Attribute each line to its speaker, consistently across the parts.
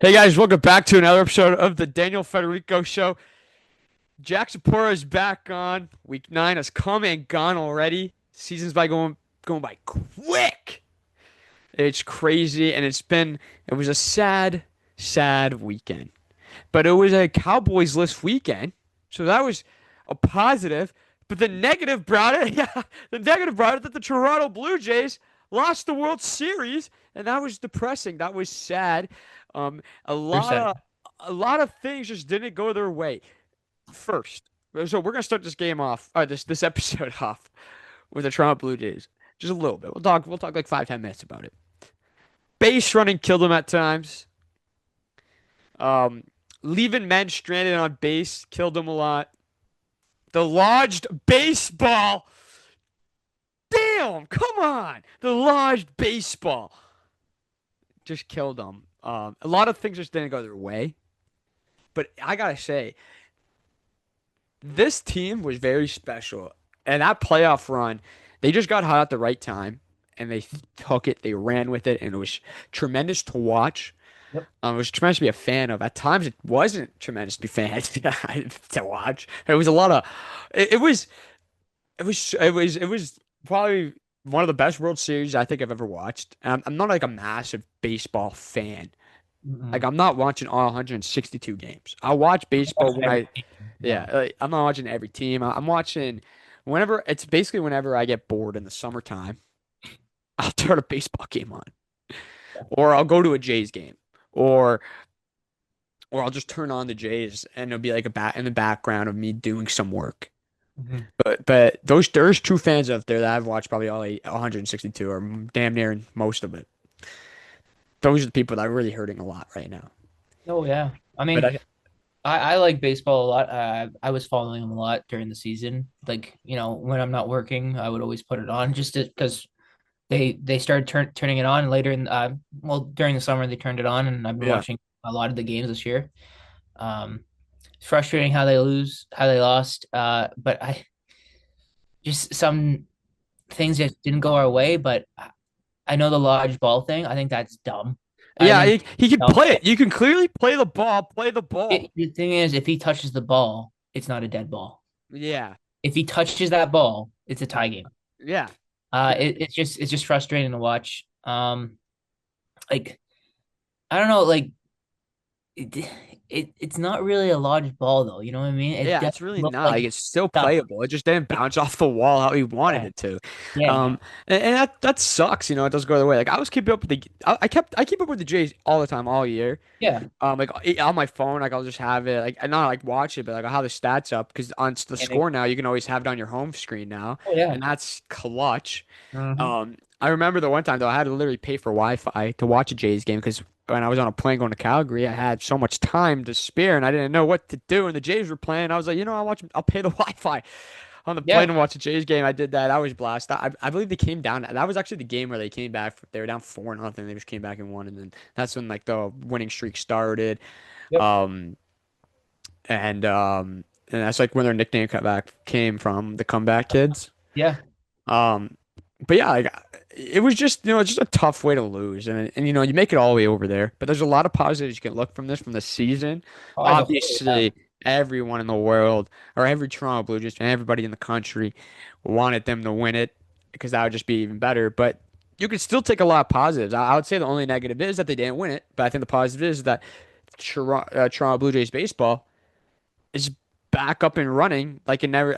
Speaker 1: Hey guys, welcome back to another episode of the Daniel Federico Show. Jack Zapora is back on. Week 9 has come and gone already. Season's going by quick. It's crazy, and it was a sad weekend. But it was a Cowboys list weekend, so that was a positive. But the negative brought it, yeah, the negative brought it that the Toronto Blue Jays lost the World Series, and that was depressing. That was sad. Um, a lot
Speaker 2: Percent.
Speaker 1: of a lot of things just didn't go their way. First, so we're gonna start this game off, this episode off with the Toronto Blue Jays. Just a little bit. We'll talk like 5-10 minutes about it. Base running killed them at times. Um, Leaving men stranded on base killed them a lot. The lodged baseball. Damn, come on. The lodged baseball just killed them. A lot of things just didn't go their way. But I gotta say, this team was very special. And that playoff run, they just got hot at the right time and they took it, they ran with it, and it was tremendous to watch.
Speaker 2: Yep.
Speaker 1: It was tremendous to be a fan of. At times, it wasn't tremendous to be fan to watch. It was a lot of, it was probably one of the best World Series I think I've ever watched. I'm not like a massive baseball fan. Like
Speaker 2: Mm-mm.
Speaker 1: I'm not watching all 162 games. I watch baseball
Speaker 2: Watched
Speaker 1: when
Speaker 2: every
Speaker 1: I,
Speaker 2: game.
Speaker 1: yeah,
Speaker 2: No.
Speaker 1: I'm not watching every team. I'm watching whenever it's basically whenever I get bored in the summertime, I'll turn a baseball game on, or I'll go to a Jays game, or or I'll just turn on the Jays and it'll be like a bat in the background of me doing some work.
Speaker 2: Mhm.
Speaker 1: But there's two fans out there that I've watched probably 162 or damn near most of it. Those are the people that are really hurting a lot right now.
Speaker 2: Oh yeah. I
Speaker 1: But
Speaker 2: mean, I like baseball a lot. I was following them a lot during the season. Like, when I'm not working, I would always put it on just because they started turning it on later during the summer they turned it on, and I've been
Speaker 1: yeah,
Speaker 2: watching a lot of the games this year. It's frustrating how they lost. But I just some things just didn't go our way. But I know the lodge ball thing. I think that's dumb. I
Speaker 1: yeah,
Speaker 2: think
Speaker 1: he can
Speaker 2: dumb.
Speaker 1: play it. You can clearly play the ball. Play the ball.
Speaker 2: The thing is, if he touches the ball, it's not a dead ball.
Speaker 1: Yeah,
Speaker 2: If he touches that ball, it's a tie game.
Speaker 1: yeah, yeah.
Speaker 2: It's just frustrating to watch. Like I don't know, like it, it's not really a large ball though. You know what I mean? It
Speaker 1: Yeah,
Speaker 2: does
Speaker 1: it's really
Speaker 2: look
Speaker 1: not
Speaker 2: like
Speaker 1: like
Speaker 2: it's
Speaker 1: it's still
Speaker 2: stuck.
Speaker 1: playable. It just didn't bounce off the wall how he wanted
Speaker 2: Yeah,
Speaker 1: it to.
Speaker 2: yeah,
Speaker 1: And that sucks. It doesn't go the way. Like I was keeping up with I keep up with the Jays all the time, all year.
Speaker 2: yeah.
Speaker 1: Like on my phone, like I'll just have it, like not like watch it, but like I'll have the stats up because on the
Speaker 2: And it,
Speaker 1: score now, you can always have it on your home screen now,
Speaker 2: oh yeah.
Speaker 1: and that's clutch.
Speaker 2: Hmm.
Speaker 1: I remember the one time though, I had to literally pay for Wi-Fi to watch a Jays game because when I was on a plane going to Calgary, I had so much time to spare and I didn't know what to do. And the Jays were playing. I was like, I'll pay the Wi-Fi on the plane
Speaker 2: Yeah.
Speaker 1: and watch a Jays game. I did that. That was blast. I believe they came down. That was actually the game where they came back. They were down 4-0. They just came back and won. And then that's when like the winning streak started.
Speaker 2: Yep.
Speaker 1: Um, and that's like when their nickname comeback came from, the comeback kids.
Speaker 2: Yeah.
Speaker 1: Um, but yeah, like it was just just a tough way to lose, and you make it all the way over there. But there's a lot of positives you can look from this from the season.
Speaker 2: Oh, as a whole, yeah.
Speaker 1: Obviously, everyone in the world or every Toronto Blue Jays fan, everybody in the country wanted them to win it because that would just be even better. But you could still take a lot of positives. I would say the only negative is that they didn't win it, but I think the positive is that Toronto Blue Jays baseball is back up and running like it never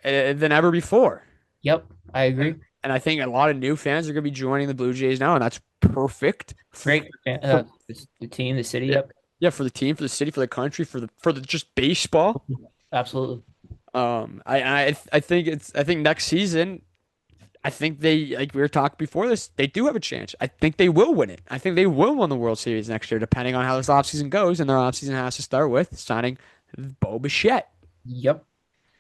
Speaker 1: than ever before.
Speaker 2: Yep. I
Speaker 1: And
Speaker 2: agree.
Speaker 1: and I think a lot of new fans are going to be joining the Blue Jays now, and that's perfect
Speaker 2: Great.
Speaker 1: for
Speaker 2: The team, the city.
Speaker 1: yeah,
Speaker 2: Yep.
Speaker 1: yeah, for the team, for the city, for the country, for the just baseball.
Speaker 2: Absolutely.
Speaker 1: I think next season, I think they, like we were talking before this, they do have a chance. I think they will win it. I think they will win the World Series next year, depending on how this offseason goes, and their offseason has to start with signing Bo Bichette,
Speaker 2: Yep.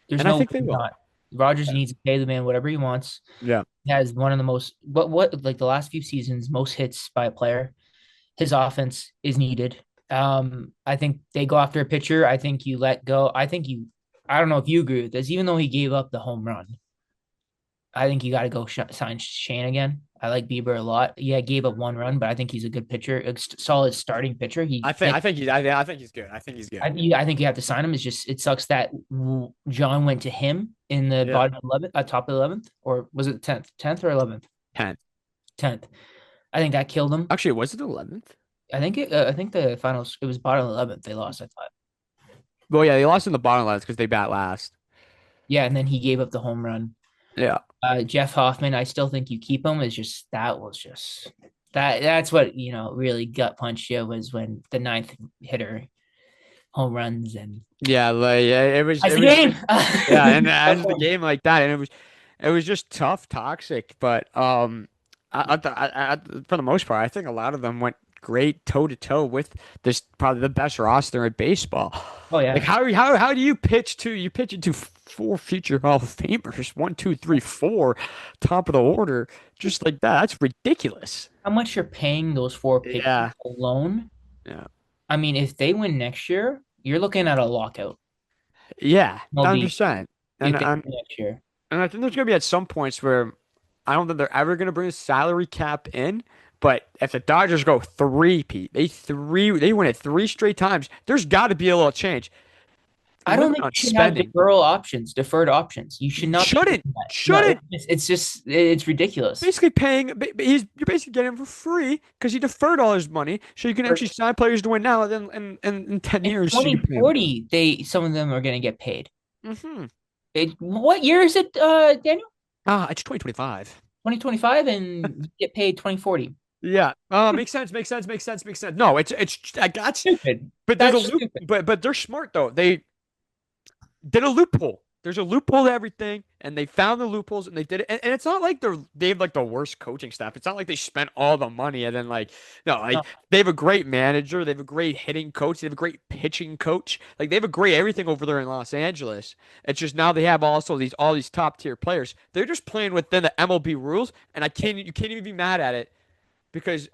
Speaker 2: There's
Speaker 1: and I
Speaker 2: no
Speaker 1: think they
Speaker 2: way
Speaker 1: will.
Speaker 2: not. Rogers needs to pay the man whatever he wants.
Speaker 1: Yeah.
Speaker 2: He has one of the most what like the last few seasons, most hits by a player. His offense is needed. I think they go after a pitcher. I think you let go. I don't know if you agree with this, even though he gave up the home run. I think you got to go sign Shane again. I like Bieber a lot. Yeah, gave up one run, but I think he's a good pitcher, a solid starting pitcher. He like
Speaker 1: I think he's good. I think he's good.
Speaker 2: I think you have to sign him. It's just it sucks that John went to him in the
Speaker 1: Yeah.
Speaker 2: bottom 11th, top 11th, or was it 10th or 11th?
Speaker 1: 10th.
Speaker 2: 10th. I think that killed him.
Speaker 1: Actually, was it 11th?
Speaker 2: I think the finals it was bottom 11th. They lost. I thought.
Speaker 1: Well, yeah, they lost in the bottom lines because they bat last.
Speaker 2: Yeah, and then he gave up the home run.
Speaker 1: Yeah.
Speaker 2: Jeff Hoffman, I still think you keep him. It's just that was just that's what really gut punched you was when the ninth hitter home runs and
Speaker 1: Yeah, like yeah,
Speaker 2: that's
Speaker 1: it
Speaker 2: the
Speaker 1: was
Speaker 2: game.
Speaker 1: yeah, and as the game like that, and it was just tough, toxic, but for the most part, I think a lot of them went great toe to toe with this probably the best roster in baseball.
Speaker 2: Oh
Speaker 1: Like
Speaker 2: yeah.
Speaker 1: how do you pitch to you pitch it to four future Hall of Famers, one, two, three, four, top of the order, just like that? That's ridiculous.
Speaker 2: How much you're paying those four pitchers
Speaker 1: Yeah,
Speaker 2: alone?
Speaker 1: yeah,
Speaker 2: I mean, if they win next year, you're looking at a lockout.
Speaker 1: yeah,
Speaker 2: MLB
Speaker 1: 100%.
Speaker 2: if they
Speaker 1: And
Speaker 2: win next year.
Speaker 1: And I think there's going to be at some points where I don't think they're ever going to bring a salary cap in. But if the Dodgers go three, Pete, they win it three straight times. There's got to be a little change.
Speaker 2: I don't
Speaker 1: Limit
Speaker 2: think
Speaker 1: on
Speaker 2: you should have
Speaker 1: spending.
Speaker 2: deferred options. You should not be
Speaker 1: Shouldn't
Speaker 2: doing that. No,
Speaker 1: shouldn't
Speaker 2: it's just it's ridiculous.
Speaker 1: basically paying. You're basically getting him for free because he deferred all his money, so you can actually sign players to win now. Then in 10 years, so you can pay him.
Speaker 2: 2040, some of them are going to get paid.
Speaker 1: Mm-hmm.
Speaker 2: What year is it, Daniel?
Speaker 1: It's 2025.
Speaker 2: 2025 and get paid 2040.
Speaker 1: Yeah. Makes sense. Makes sense. Makes sense. Makes sense. No, it's I got.
Speaker 2: Stupid.
Speaker 1: But there's a
Speaker 2: That's
Speaker 1: loop.
Speaker 2: stupid.
Speaker 1: But they're smart though. They did a loophole. There's a loophole to everything, and they found the loopholes and they did it. And it's not like they have like the worst coaching staff. It's not like they spent all the money and then like no,
Speaker 2: No,
Speaker 1: like they have a great manager, they have a great hitting coach, they have a great pitching coach. Like they have a great everything over there in Los Angeles. It's just now they have also these all these top tier players. They're just playing within the MLB rules, and I can't you can't even be mad at it because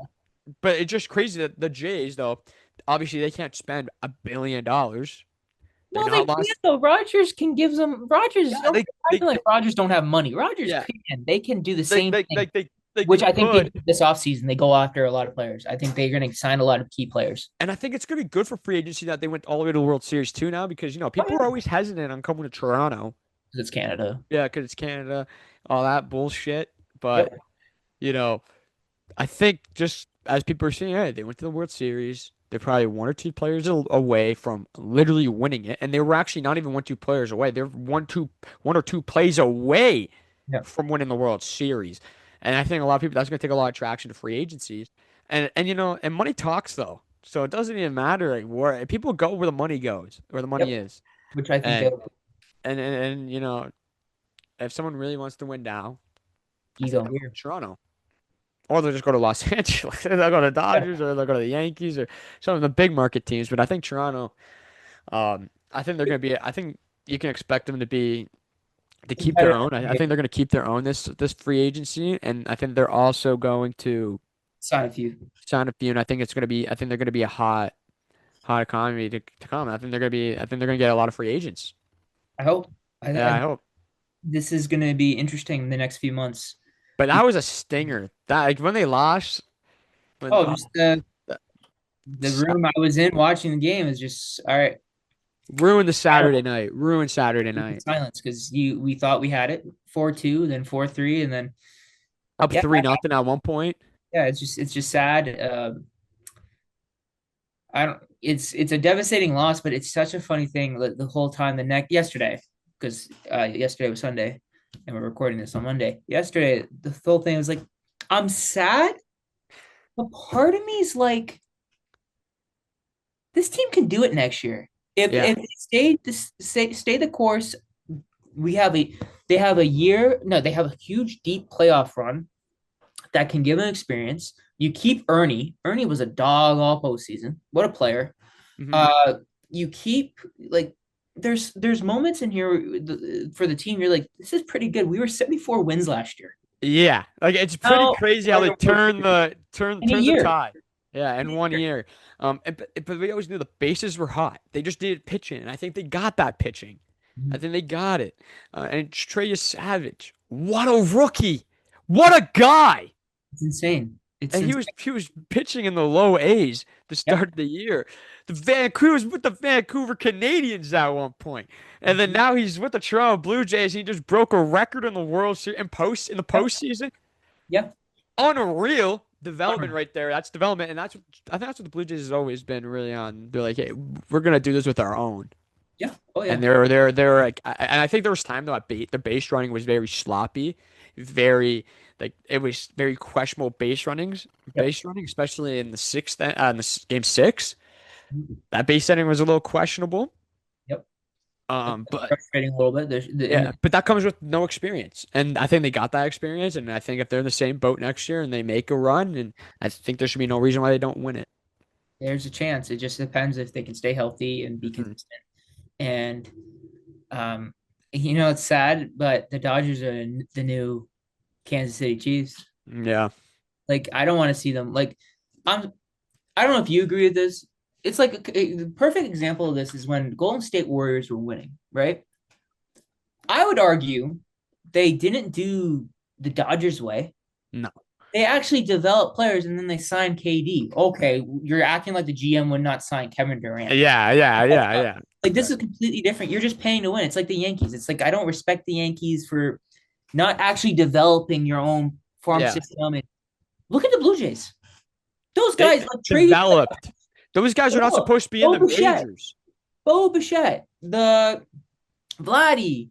Speaker 1: but it's just crazy that the Jays though, obviously they can't spend $1 billion. They're
Speaker 2: no, they
Speaker 1: not
Speaker 2: can
Speaker 1: lost.
Speaker 2: though. Rogers can give them Rogers.
Speaker 1: Yeah,
Speaker 2: Everybody's
Speaker 1: they
Speaker 2: acting like Rogers don't have money. Rogers
Speaker 1: yeah.
Speaker 2: can. They can do the
Speaker 1: They
Speaker 2: same
Speaker 1: they
Speaker 2: thing,
Speaker 1: like they
Speaker 2: which I think they
Speaker 1: could,
Speaker 2: did this offseason. They go after a lot of players. I think they're going to sign a lot of key players.
Speaker 1: and I think it's gonna be good for free agency that they went all the way to the World Series too now because
Speaker 2: Oh
Speaker 1: people are
Speaker 2: yeah,
Speaker 1: always hesitant on coming to Toronto.
Speaker 2: 'cause it's Canada.
Speaker 1: Yeah, because it's Canada, all that bullshit. But
Speaker 2: Yep.
Speaker 1: you know, I think just as people are saying, hey, they went to the World Series. They're probably one or two players away from literally winning it, and they were actually not even one, two players away. They're one or two plays away
Speaker 2: Yep.
Speaker 1: from winning the World Series. And I think a lot of people that's going to take a lot of traction to free agencies. And and money talks though. So it doesn't even matter like where people go where the money goes, where the money
Speaker 2: Yep.
Speaker 1: is.
Speaker 2: Which I think
Speaker 1: And
Speaker 2: they'll
Speaker 1: and if someone really wants to win now, I
Speaker 2: you
Speaker 1: think
Speaker 2: go
Speaker 1: they'll go
Speaker 2: here.
Speaker 1: to Toronto. Or they'll just go to Los Angeles. They'll go to Dodgers or they'll go to the Yankees or some of the big market teams. But I think Toronto, I think they're gonna be I think you can expect them to keep their
Speaker 2: Competitive.
Speaker 1: own. I think they're gonna keep their own this free agency, and I think they're also going to
Speaker 2: Sign a few.
Speaker 1: sign a few, and I think they're gonna be a hot economy to come. I think they're gonna get a lot of free agents.
Speaker 2: I hope.
Speaker 1: Yeah, I hope.
Speaker 2: This is going to be interesting in the next few months.
Speaker 1: But that was a stinger. That like when they lost, when
Speaker 2: Oh, just the
Speaker 1: Sa-
Speaker 2: room I was in watching the game is just all right.
Speaker 1: ruined the Saturday night. Ruined Saturday night.
Speaker 2: Silence because we thought we had it 4-2, then 4-3, and then
Speaker 1: Up
Speaker 2: yeah,
Speaker 1: 3-0 at one point.
Speaker 2: yeah. It's just sad. I don't. It's a devastating loss, but it's such a funny thing. The whole time the next yesterday, because yesterday was Sunday, and we're recording this on Monday. Yesterday, the whole thing was like, I'm sad, but part of me is like, this team can do it next year.
Speaker 1: Yeah.
Speaker 2: If they stay the course, we have a they have a year. No, they have a huge deep playoff run that can give them experience. You keep Ernie. Ernie was a dog all postseason. What a player.
Speaker 1: Hmm.
Speaker 2: Uh, you keep like there's moments in here for the team. You're like, this is pretty good. We were 74 wins last year.
Speaker 1: Yeah. Like it's pretty
Speaker 2: Now
Speaker 1: crazy how
Speaker 2: we're
Speaker 1: they
Speaker 2: in the World
Speaker 1: turn
Speaker 2: Series
Speaker 1: the turn
Speaker 2: in a
Speaker 1: turn the
Speaker 2: year.
Speaker 1: tide. Yeah, in one year. But we always knew the bases were hot. They just needed pitching, and I think they got that pitching. I
Speaker 2: Mhm.
Speaker 1: think they got it. And it's Trey Savage. What a rookie! What a guy!
Speaker 2: It's insane. It's
Speaker 1: And he
Speaker 2: insane.
Speaker 1: was he was pitching in the low A's to
Speaker 2: Yep.
Speaker 1: start the year. The Vancouver was with the Vancouver Canadians at one point, and then
Speaker 2: Mhm.
Speaker 1: now he's with the Toronto Blue Jays. He just broke a record in the World Series in the
Speaker 2: Yep.
Speaker 1: postseason.
Speaker 2: Yep.
Speaker 1: Unreal development
Speaker 2: Unreal.
Speaker 1: right there. That's development, and that's what I think that's what the Blue Jays has always been really on. They're like, hey, we're gonna do this with our own.
Speaker 2: Yeah. Oh
Speaker 1: And
Speaker 2: yeah.
Speaker 1: they're like, and I think there was time though the base running was very sloppy, very like it was very questionable
Speaker 2: Yep.
Speaker 1: base running, especially in the sixth, in game six.
Speaker 2: Mhm.
Speaker 1: That base setting was a little questionable.
Speaker 2: Yep. That's
Speaker 1: But
Speaker 2: frustrating a little bit.
Speaker 1: yeah, but that comes with no experience, and I think they got that experience, and I think if they're in the same boat next year and they make a run, and I think there should be no reason why they don't win it.
Speaker 2: there's a chance. It just depends if they can stay healthy and be
Speaker 1: Mhm.
Speaker 2: consistent. And um, it's sad, but the Dodgers are the new Kansas City Chiefs.
Speaker 1: Yeah,
Speaker 2: Like, I don't want to see them. Like, I'm. I don't know if you agree with this. It's like the perfect example of this is when Golden State Warriors were winning, right? I would argue they didn't do the Dodgers way.
Speaker 1: no,
Speaker 2: They actually developed players and then they signed KD. Okay, you're acting like the GM would not sign Kevin Durant.
Speaker 1: yeah.
Speaker 2: Like, this
Speaker 1: Right.
Speaker 2: is completely different. You're just paying to win. It's like the Yankees. It's like I don't respect the Yankees for not actually developing your own farm
Speaker 1: Yeah,
Speaker 2: system. And look at the Blue Jays. Those
Speaker 1: they
Speaker 2: guys like traded
Speaker 1: developed. Those guys are not
Speaker 2: Bo
Speaker 1: supposed to be in
Speaker 2: Bo
Speaker 1: the
Speaker 2: Bichette,
Speaker 1: majors.
Speaker 2: Bo Bichette, the Vladdy,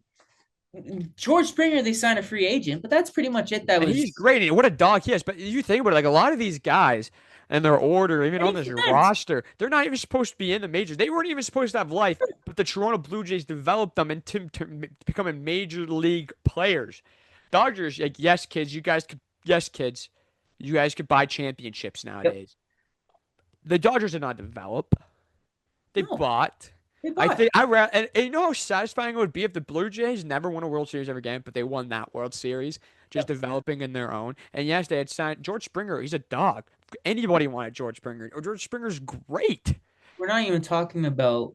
Speaker 2: George Springer. They signed a free agent, but that's pretty much it. That
Speaker 1: And
Speaker 2: was
Speaker 1: he's great. And what a dog he is. But you think about it, like a lot of these guys and their order, even on this
Speaker 2: $80.
Speaker 1: roster, they're not even supposed to be in the majors. They weren't even supposed to have life, but the Toronto Blue Jays developed them into becoming major league players. Dodgers, like, yes, kids, you guys could buy championships
Speaker 2: Yep.
Speaker 1: nowadays. The Dodgers did not develop. They
Speaker 2: No,
Speaker 1: bought.
Speaker 2: they
Speaker 1: I
Speaker 2: bought.
Speaker 1: think and you know how satisfying it would be if the Blue Jays never won a World Series ever again, but they won that World Series, just
Speaker 2: Yep.
Speaker 1: developing in their own. And yes, they had signed George Springer. He's a dog. Anybody wanted George Springer. Or George Springer's great.
Speaker 2: We're not even talking about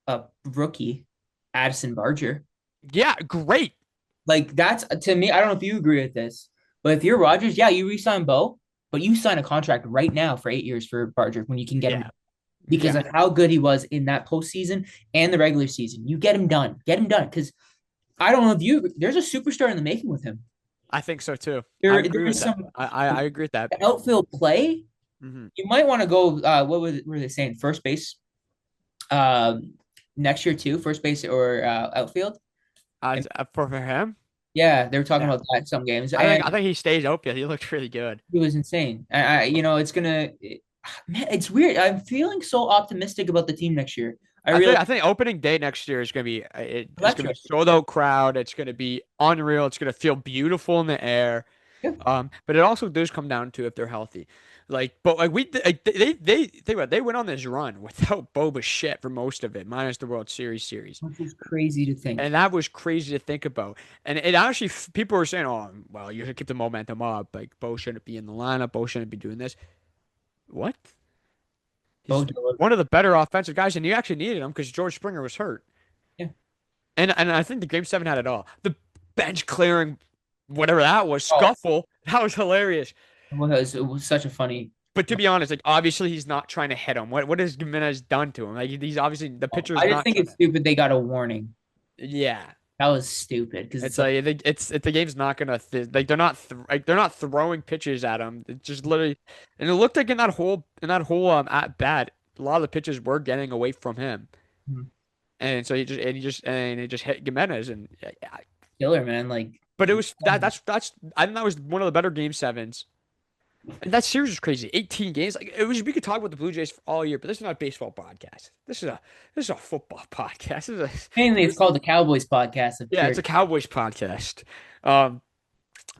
Speaker 2: a rookie, Addison Barger.
Speaker 1: Yeah, great.
Speaker 2: Like that's to me. I don't know if you agree with this, but if you're Rogers, yeah, you re-sign Bo, but you sign a contract right now for 8 years for Barger when you can get him
Speaker 1: Yeah,
Speaker 2: done because
Speaker 1: yeah.
Speaker 2: of how good he was in that postseason and the regular season. You get him done. Because I don't know if you. There's a superstar in the making with him.
Speaker 1: I think so too. I
Speaker 2: There
Speaker 1: agree with
Speaker 2: is
Speaker 1: that.
Speaker 2: some
Speaker 1: I agree with that.
Speaker 2: outfield play.
Speaker 1: Hmm.
Speaker 2: You might want to go. Were they saying? First base. Next year too. First base or outfield. And
Speaker 1: For him,
Speaker 2: yeah, they were talking
Speaker 1: yeah.
Speaker 2: about that some games, and
Speaker 1: I think he stays open. He looks really good.
Speaker 2: it was insane. It's gonna. Man, it's weird. I'm feeling so optimistic about the team next year. I really
Speaker 1: I think opening day next year is gonna be it's gonna be
Speaker 2: electric.
Speaker 1: sold out crowd. It's gonna be unreal. It's gonna feel beautiful in the air.
Speaker 2: Yeah.
Speaker 1: But it also does come down to if they're healthy. But like they think about it, they went on this run without Boba shit for most of it, minus the World Series,
Speaker 2: Which is crazy to think.
Speaker 1: and that was crazy to think about. And it actually people were saying, oh well, you should keep the momentum up. Like Bo shouldn't be in the lineup. Bo shouldn't be doing this. What?
Speaker 2: Bo
Speaker 1: He's
Speaker 2: Dilla.
Speaker 1: one of the better offensive guys, and you actually needed him because George Springer was hurt.
Speaker 2: Yeah.
Speaker 1: And I think the game seven had it all. The bench clearing, whatever that was,
Speaker 2: Oh,
Speaker 1: scuffle, that was hilarious.
Speaker 2: it was such a funny.
Speaker 1: But to be honest, like obviously he's not trying to hit him. What has Gimenez done to him? Like he's obviously the pitcher's
Speaker 2: I just
Speaker 1: not
Speaker 2: think
Speaker 1: trying
Speaker 2: it's
Speaker 1: to.
Speaker 2: stupid they got a warning.
Speaker 1: Yeah,
Speaker 2: That was stupid because it's
Speaker 1: it's
Speaker 2: like
Speaker 1: like the game's not gonna like they're not throwing pitches at him. It just literally, and it looked like in that whole at bat, a lot of the pitches were getting away from him,
Speaker 2: Mhm.
Speaker 1: and so he just hit Gimenez, and yeah,
Speaker 2: killer, man. Like,
Speaker 1: but it was that's I think that was one of the better game sevens. And that series was crazy. 18 games. Like it was we could talk about the Blue Jays for all year, but this is not a baseball podcast. This is a football podcast.
Speaker 2: mainly it's
Speaker 1: This is
Speaker 2: called the Cowboys podcast of
Speaker 1: yeah,
Speaker 2: pure.
Speaker 1: it's a Cowboys podcast. Um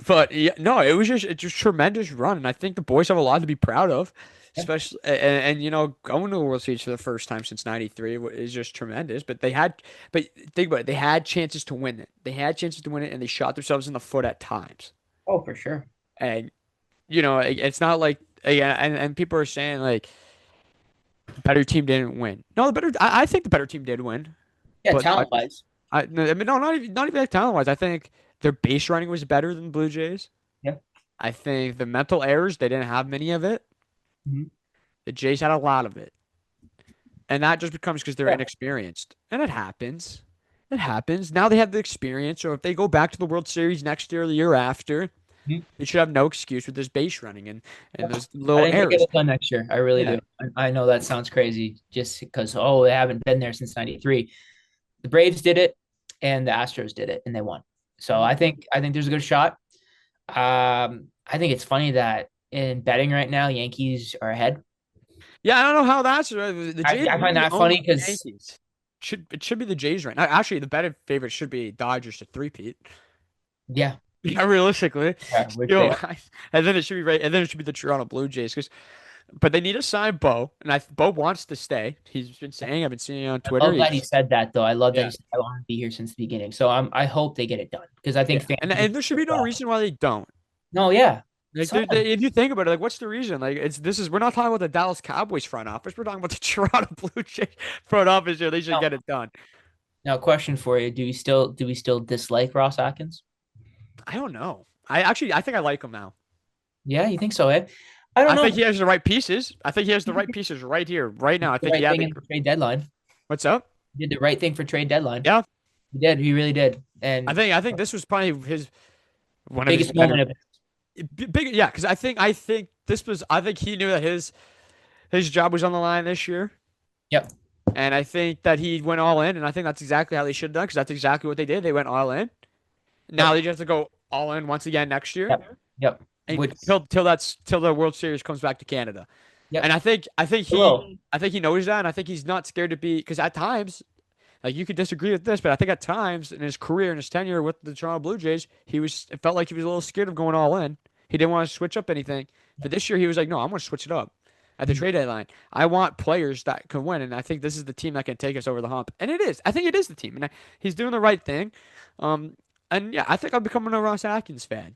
Speaker 1: but yeah, no, it's just tremendous run, and I think the boys have a lot to be proud of,
Speaker 2: Yeah.
Speaker 1: especially going to the World Series for the first time since '93 is just tremendous. But think about it, they had chances to win it. They had chances to win it, and they shot themselves in the foot at times.
Speaker 2: Oh, for sure.
Speaker 1: And it's not like yeah, and people are saying like the better team didn't win. No, I think the better team did win,
Speaker 2: Yeah,
Speaker 1: but
Speaker 2: talent wise.
Speaker 1: I mean, no, not even like talent wise. I think Their base running was better than Blue Jays.
Speaker 2: Yeah.
Speaker 1: I think the mental errors, they didn't have many of it.
Speaker 2: Mhm.
Speaker 1: The Jays had a lot of it. And that just becomes because they're
Speaker 2: Yeah.
Speaker 1: inexperienced. And it happens. It happens. Now they have the experience. So if they go back to the World Series next year or the year after,
Speaker 2: Mhm.
Speaker 1: they should have no excuse with this base running and
Speaker 2: Yeah.
Speaker 1: those
Speaker 2: I
Speaker 1: little
Speaker 2: think they get
Speaker 1: errors.
Speaker 2: it done next year. I really
Speaker 1: Yeah.
Speaker 2: do. I know that sounds crazy just because, oh, they haven't been there since 93. The Braves did it and the Astros did it and they won. So
Speaker 1: Mhm.
Speaker 2: I think there's a good shot. I think it's funny that in betting right now, Yankees are ahead.
Speaker 1: Yeah, I don't know how that's the Jays
Speaker 2: I find
Speaker 1: literally
Speaker 2: that
Speaker 1: own
Speaker 2: funny
Speaker 1: the
Speaker 2: because
Speaker 1: Yankees. It should be the Jays right now. Actually, the betting favorite should be Dodgers to three-peat.
Speaker 2: yeah,
Speaker 1: Yeah, realistically,
Speaker 2: yeah, which they
Speaker 1: yo,
Speaker 2: are.
Speaker 1: and then it should be right, and then it should be the Toronto Blue Jays. But they need to sign Bo, and Bo wants to stay. He's been saying, I've been seeing it on
Speaker 2: I
Speaker 1: Twitter.
Speaker 2: love that he
Speaker 1: He's
Speaker 2: said that though. I love that
Speaker 1: Yeah,
Speaker 2: he said I want to be here since the beginning. So I hope they get it done because I think
Speaker 1: yeah,
Speaker 2: fans
Speaker 1: and
Speaker 2: are just
Speaker 1: and there should be no reason why they don't.
Speaker 2: no, yeah.
Speaker 1: Like,
Speaker 2: Some
Speaker 1: if you think about it, like, what's the reason? Like, we're not talking about the Dallas Cowboys front office. We're talking about the Toronto Blue Jays front office here. They should
Speaker 2: now,
Speaker 1: get it done.
Speaker 2: now question for you. Do we still dislike Ross Atkins?
Speaker 1: I don't know. I think I like him now.
Speaker 2: Yeah, you think so, eh? I don't
Speaker 1: I
Speaker 2: know.
Speaker 1: think he has the right pieces. I think he has the right pieces right here, right
Speaker 2: He
Speaker 1: now.
Speaker 2: did
Speaker 1: I
Speaker 2: the
Speaker 1: think,
Speaker 2: right
Speaker 1: yeah,
Speaker 2: thing in the trade deadline.
Speaker 1: what's up?
Speaker 2: He did the right thing for trade deadline.
Speaker 1: Yeah,
Speaker 2: He did. He really did.
Speaker 1: I
Speaker 2: And
Speaker 1: think I think this was probably one of his
Speaker 2: biggest
Speaker 1: better
Speaker 2: moment of
Speaker 1: big. Yeah, because I think this was. I think he knew that his job was on the line this year,
Speaker 2: yep,
Speaker 1: and I think that he went all in, and I think that's exactly how they should have done, because that's exactly what they did. They went all in. Now
Speaker 2: yep,
Speaker 1: they just have to go all in once again next year,
Speaker 2: yep, yep.
Speaker 1: and
Speaker 2: Which
Speaker 1: till the World Series comes back to Canada. And
Speaker 2: yep,
Speaker 1: I think
Speaker 2: it will.
Speaker 1: he knows that, and I think he's not scared to be, because at times, like, you could disagree with this, but I think at times in his career, in his tenure with the Toronto Blue Jays, it felt like he was a little scared of going all in. He didn't want to switch up anything. But this year he was like, no, I'm going to switch it up at the
Speaker 2: Mhm.
Speaker 1: trade deadline. I want players that can win, and I think this is the team that can take us over the hump. And it is. I think it is the team, and he's doing the right thing. Um, and yeah, I think I'm becoming a Ross Atkins fan.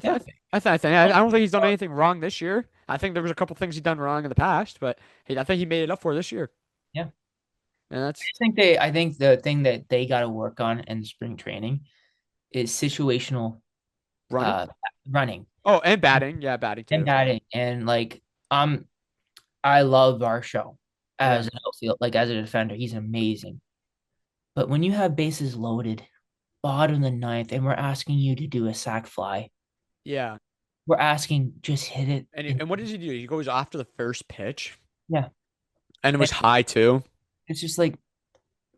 Speaker 2: Yeah,
Speaker 1: I don't think he's done anything wrong this year. I think there was a couple things he done wrong in the past, but I think he made it up for this year.
Speaker 2: yeah.
Speaker 1: And that's
Speaker 2: I think the thing that they got to work on in spring training is situational
Speaker 1: running.
Speaker 2: uh running
Speaker 1: Oh, and batting. Yeah, batting
Speaker 2: and
Speaker 1: too.
Speaker 2: batting and um I love our show
Speaker 1: Yeah.
Speaker 2: as an outfield, like as a defender. He's amazing. But when you have bases loaded, bottom of the ninth, and we're asking you to do a sac fly,
Speaker 1: Yeah.
Speaker 2: we're asking just hit it.
Speaker 1: And what does he do? He goes after the first pitch,
Speaker 2: Yeah.
Speaker 1: and it
Speaker 2: And
Speaker 1: was high too.
Speaker 2: it's just like,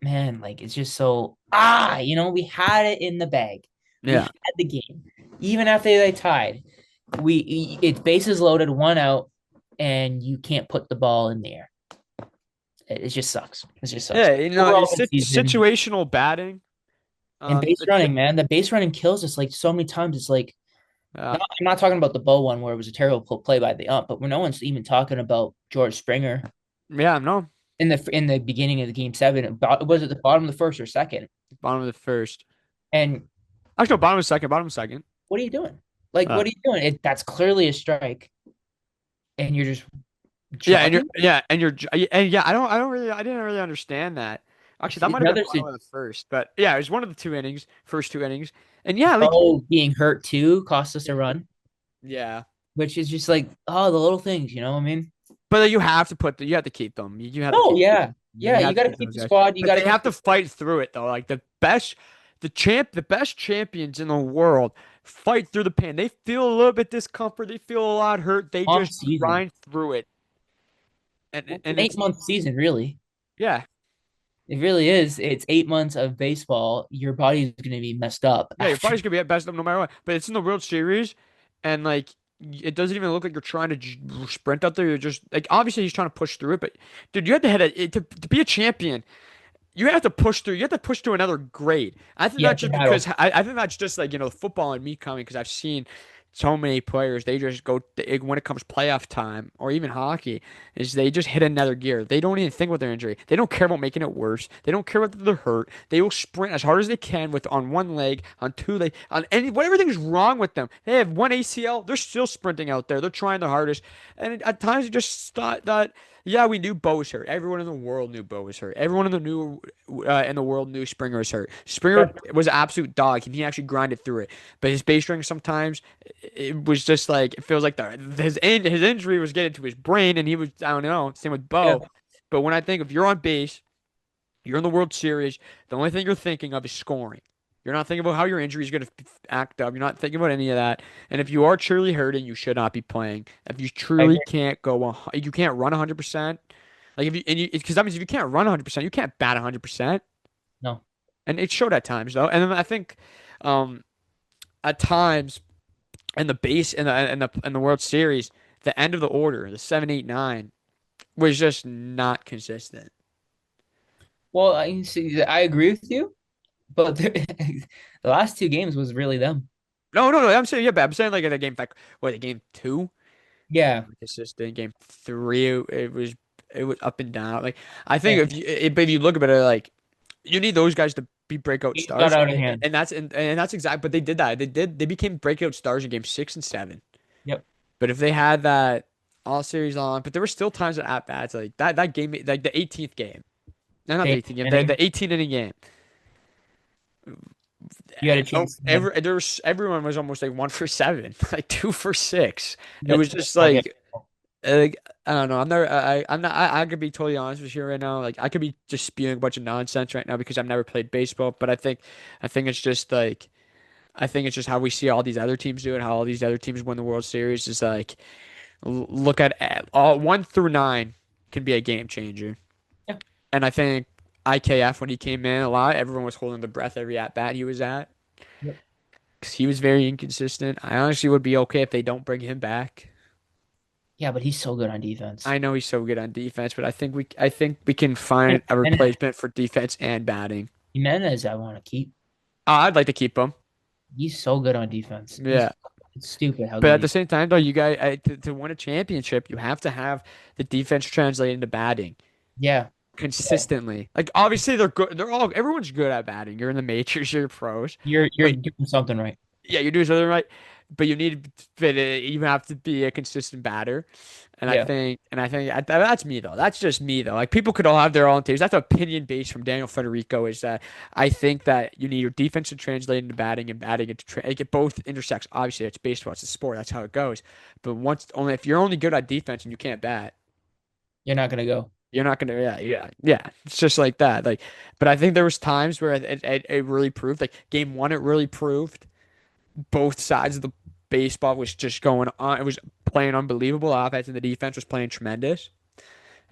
Speaker 2: man, like it's just so we had it in the bag. We
Speaker 1: Yeah.
Speaker 2: had the game. Even after they tied, it's bases loaded, one out, and you can't put the ball in the air. It just sucks. It just sucks.
Speaker 1: Yeah,
Speaker 2: Overall
Speaker 1: it's
Speaker 2: good season.
Speaker 1: situational batting.
Speaker 2: And base
Speaker 1: The
Speaker 2: running, man. The base running kills us like so many times. It's like
Speaker 1: uh,
Speaker 2: I'm not talking about the Bo one where it was a terrible play by the ump, but no one's even talking about George Springer
Speaker 1: yeah, no,
Speaker 2: in the beginning of the game seven. Was it the bottom of the first or second?
Speaker 1: bottom of the first.
Speaker 2: And
Speaker 1: Actually, no, bottom of the second. Bottom of the second.
Speaker 2: what are you doing? Like,
Speaker 1: Uh,
Speaker 2: what are you doing? That's clearly a strike, and you're just
Speaker 1: yeah, and
Speaker 2: jogging.
Speaker 1: I didn't really understand that. Actually, that
Speaker 2: It's
Speaker 1: might have been
Speaker 2: another
Speaker 1: bottom of the first, but yeah, it was one of the first two innings, and yeah, like,
Speaker 2: being hurt too cost us a run,
Speaker 1: yeah.
Speaker 2: which is just like the little things, you know what I mean?
Speaker 1: But you have to keep them. You have to
Speaker 2: Oh
Speaker 1: keep
Speaker 2: yeah, yeah.
Speaker 1: you
Speaker 2: You
Speaker 1: have to
Speaker 2: got to
Speaker 1: keep
Speaker 2: keep
Speaker 1: those
Speaker 2: the
Speaker 1: guys.
Speaker 2: squad. You
Speaker 1: But
Speaker 2: got to
Speaker 1: they have
Speaker 2: keep
Speaker 1: to
Speaker 2: the
Speaker 1: fight through it though. Like the best champions in the world fight through the pain. They feel a little bit discomfort. They feel a lot hurt. They
Speaker 2: long
Speaker 1: just
Speaker 2: season.
Speaker 1: grind through it.
Speaker 2: It's an
Speaker 1: And
Speaker 2: eight
Speaker 1: it's
Speaker 2: month season, really.
Speaker 1: yeah.
Speaker 2: It really is. It's 8 months of baseball. Your body's going to be messed up
Speaker 1: Yeah, your
Speaker 2: after.
Speaker 1: body's gonna be at best no matter what. But it's in the World Series, and like, it doesn't even look like you're trying to sprint out there. You're just like, obviously he's trying to push through it, but dude, you have to to be a champion. You have to push through. You have to push through another grade. I think
Speaker 2: Yeah,
Speaker 1: that's
Speaker 2: it's a
Speaker 1: just
Speaker 2: battle.
Speaker 1: because I think that's just like, football and me coming, because I've seen so many players. They just go when it comes playoff time, or even hockey, is they just hit another gear. They don't even think about their injury. They don't care about making it worse. They don't care whether they're hurt. They will sprint as hard as they can with on one leg, on two leg, on any whatever thing's wrong with them. They have one ACL. They're still sprinting out there. They're trying their hardest, and at times you just thought that. Yeah, we knew Bo was hurt. Everyone in the world knew Bo was hurt. Everyone in the world knew Springer was hurt. Springer
Speaker 2: Yep.
Speaker 1: was an absolute dog, and he actually grinded through it. But his base running sometimes it was just like it feels like his injury was getting to his brain, and he was I don't know. Same with
Speaker 2: Yeah.
Speaker 1: Bo. But when I think if you're on base, you're in the World Series, the only thing you're thinking of is scoring. You're not thinking about how your injury is going to act up. You're not thinking about any of that. And if you are truly hurting, you should not be playing. If you
Speaker 2: I
Speaker 1: truly
Speaker 2: agree.
Speaker 1: can't you can't run 100%. Like if you and you because that means if you can't run 100%, you can't bat 100%.
Speaker 2: No.
Speaker 1: And it showed at times though. And then I think um at times in the base in the World Series, the end of the order, the 7, 8, 9 was just not consistent.
Speaker 2: Well, I see. I agree with you, but the last two games was really them.
Speaker 1: No, no, no. I'm saying yeah, but I'm saying like in the game like what, the game two?
Speaker 2: Yeah.
Speaker 1: Consistent. Game three, it was up and down. Like I think
Speaker 2: Yeah.
Speaker 1: if you look at it, like you need those guys to be breakout
Speaker 2: It got
Speaker 1: stars,
Speaker 2: out of hand.
Speaker 1: and that's exact. But they did that. They became breakout stars in game 6 and 7.
Speaker 2: Yep.
Speaker 1: But if they had that all series long, but there were still times at bats like that game, like the 18th game. No, not the
Speaker 2: Eighth
Speaker 1: 18th game. The
Speaker 2: inning,
Speaker 1: the 18 inning game.
Speaker 2: you had a
Speaker 1: Oh,
Speaker 2: chance to win.
Speaker 1: everyone was almost like 1 for 7, like 2 for 6. It
Speaker 2: That's
Speaker 1: was just
Speaker 2: I get.
Speaker 1: like I don't know. I'm not. I could be totally honest with you right now. Like I could be just spewing a bunch of nonsense right now because I've never played baseball. But I think it's just like I think it's just how we see all these other teams do it. How all these other teams win the World Series is like look at all 1 through 9 can be a game changer.
Speaker 2: Yeah.
Speaker 1: And I think IKF when he came in a lot, everyone was holding their breath every at bat he was at.
Speaker 2: Yep.
Speaker 1: 'Cause he was very inconsistent. I honestly would be okay if they don't bring him back.
Speaker 2: Yeah, but he's so good on defense.
Speaker 1: I know he's so good on defense, but I think we can find
Speaker 2: And,
Speaker 1: a
Speaker 2: and
Speaker 1: replacement for defense and batting.
Speaker 2: Jimenez, I want to keep.
Speaker 1: I'd like to keep him.
Speaker 2: He's so good on defense.
Speaker 1: Yeah.
Speaker 2: It's stupid how
Speaker 1: But
Speaker 2: good
Speaker 1: at
Speaker 2: he.
Speaker 1: the same time, though, to win a championship, you have to have the defense translate into batting
Speaker 2: Yeah. Yeah.
Speaker 1: consistently. Like obviously they're good. Everyone's good at batting. You're in the majors, you're pros.
Speaker 2: You're
Speaker 1: But
Speaker 2: doing something right.
Speaker 1: yeah, you're doing something right. But you have to be a consistent batter.
Speaker 2: Yeah.
Speaker 1: And I think that's me though. That's just me though. Like people could all have their own teams. That's opinion based from Daniel Federico. Is that I think that you need your defense to translate into batting and batting into it both intersects. Obviously, it's baseball. It's a sport. That's how it goes. But once only if you're only good at defense and you can't bat,
Speaker 2: You're not gonna go.
Speaker 1: you're not gonna. Yeah, yeah, yeah. It's just like that. Like, but I think there was times where it really proved. Like game one, it really proved both sides of the baseball was just going on. It was playing unbelievable offense, and the defense was playing tremendous.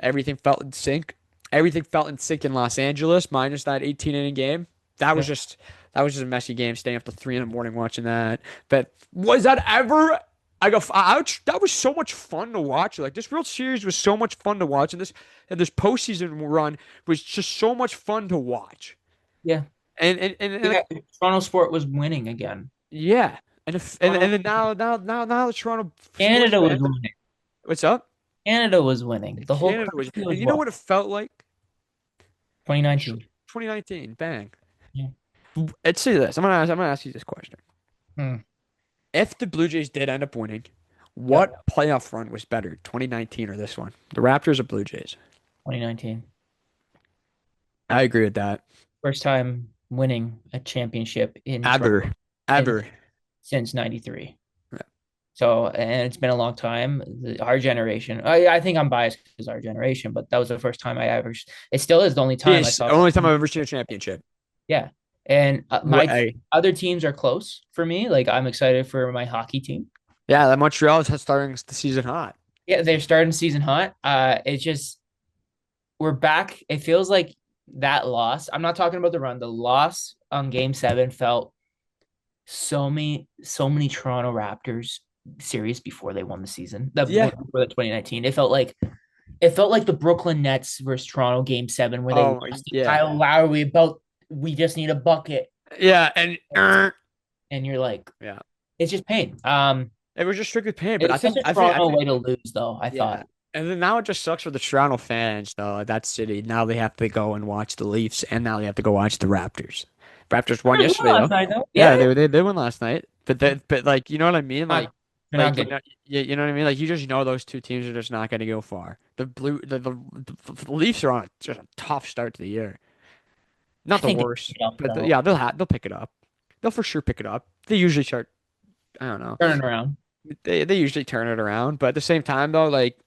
Speaker 1: Everything felt in sync. Everything felt in sync in Los Angeles, minus that 18 inning game. That was
Speaker 2: Yeah.
Speaker 1: just that was just a messy game. Staying up till 3 in the morning watching that. But was that ever? I go, ouch! That was so much fun to watch. Like this World Series was so much fun to watch, and this postseason run was just so much fun to watch.
Speaker 2: Yeah.
Speaker 1: And
Speaker 2: Yeah.
Speaker 1: like
Speaker 2: Toronto Sport was winning again.
Speaker 1: yeah, and
Speaker 2: Toronto,
Speaker 1: then now the Toronto sports
Speaker 2: Canada was
Speaker 1: fans.
Speaker 2: winning.
Speaker 1: What's up?
Speaker 2: Canada was winning. The whole
Speaker 1: Canada was,
Speaker 2: country was
Speaker 1: and you know
Speaker 2: what?
Speaker 1: what it felt like?
Speaker 2: 2019.
Speaker 1: 2019, bang.
Speaker 2: Yeah.
Speaker 1: Let's see this. I'm gonna ask you this question.
Speaker 2: Hmm.
Speaker 1: If the Blue Jays did end up winning,
Speaker 2: Yep.
Speaker 1: what playoff run was better, 2019 or this one? The Raptors or Blue Jays?
Speaker 2: 2019.
Speaker 1: I agree with that.
Speaker 2: First time winning a championship in Toronto
Speaker 1: Ever,
Speaker 2: in,
Speaker 1: ever.
Speaker 2: since 93.
Speaker 1: Yeah.
Speaker 2: So, and it's been a long time. Our generation, I think I'm biased because our generation, but that was the first time I ever, it still is the only time I
Speaker 1: Yes,
Speaker 2: saw.
Speaker 1: only time I've ever seen a championship.
Speaker 2: Yeah. And
Speaker 1: What?
Speaker 2: my other teams are close for me. Like I'm excited for my hockey team.
Speaker 1: Yeah, that Montreal is starting the season hot.
Speaker 2: Yeah, they're starting season hot. It's just we're back. It feels like that loss. I'm not talking about the run. The loss on game 7 felt so many Toronto Raptors series before they won the season.
Speaker 1: Yeah.
Speaker 2: Before the 2019. It felt like the Brooklyn Nets versus Toronto game 7 where they
Speaker 1: Oh,
Speaker 2: lost to
Speaker 1: yeah.
Speaker 2: Kyle Lowry about we just need a bucket.
Speaker 1: Yeah, and
Speaker 2: And you're like,
Speaker 1: yeah.
Speaker 2: it's just pain.
Speaker 1: It was just strictly pain, but
Speaker 2: It's such a
Speaker 1: I
Speaker 2: Toronto
Speaker 1: think
Speaker 2: way to lose though, I
Speaker 1: yeah.
Speaker 2: thought.
Speaker 1: And then now it just sucks for the Toronto fans, though, that city. Now they have to go and watch the Leafs, and now they have to go watch the Raptors. Raptors won
Speaker 2: Raptors won
Speaker 1: yesterday,
Speaker 2: last
Speaker 1: though.
Speaker 2: night though.
Speaker 1: Yeah,
Speaker 2: Yeah.
Speaker 1: they won last night. But like, you know what I mean?
Speaker 2: Uh,
Speaker 1: Like,
Speaker 2: They're not
Speaker 1: Like
Speaker 2: good.
Speaker 1: you know what I mean? Like you just know those two teams are just not going to go far. The Leafs are on just a tough start to the year.
Speaker 2: I
Speaker 1: Not the
Speaker 2: think they
Speaker 1: worst,
Speaker 2: pick it up
Speaker 1: but
Speaker 2: though.
Speaker 1: yeah, they'll pick it up. They'll for sure pick it up. They usually start. I don't know.
Speaker 2: Turn it around.
Speaker 1: They usually turn it around, but at the same time though, like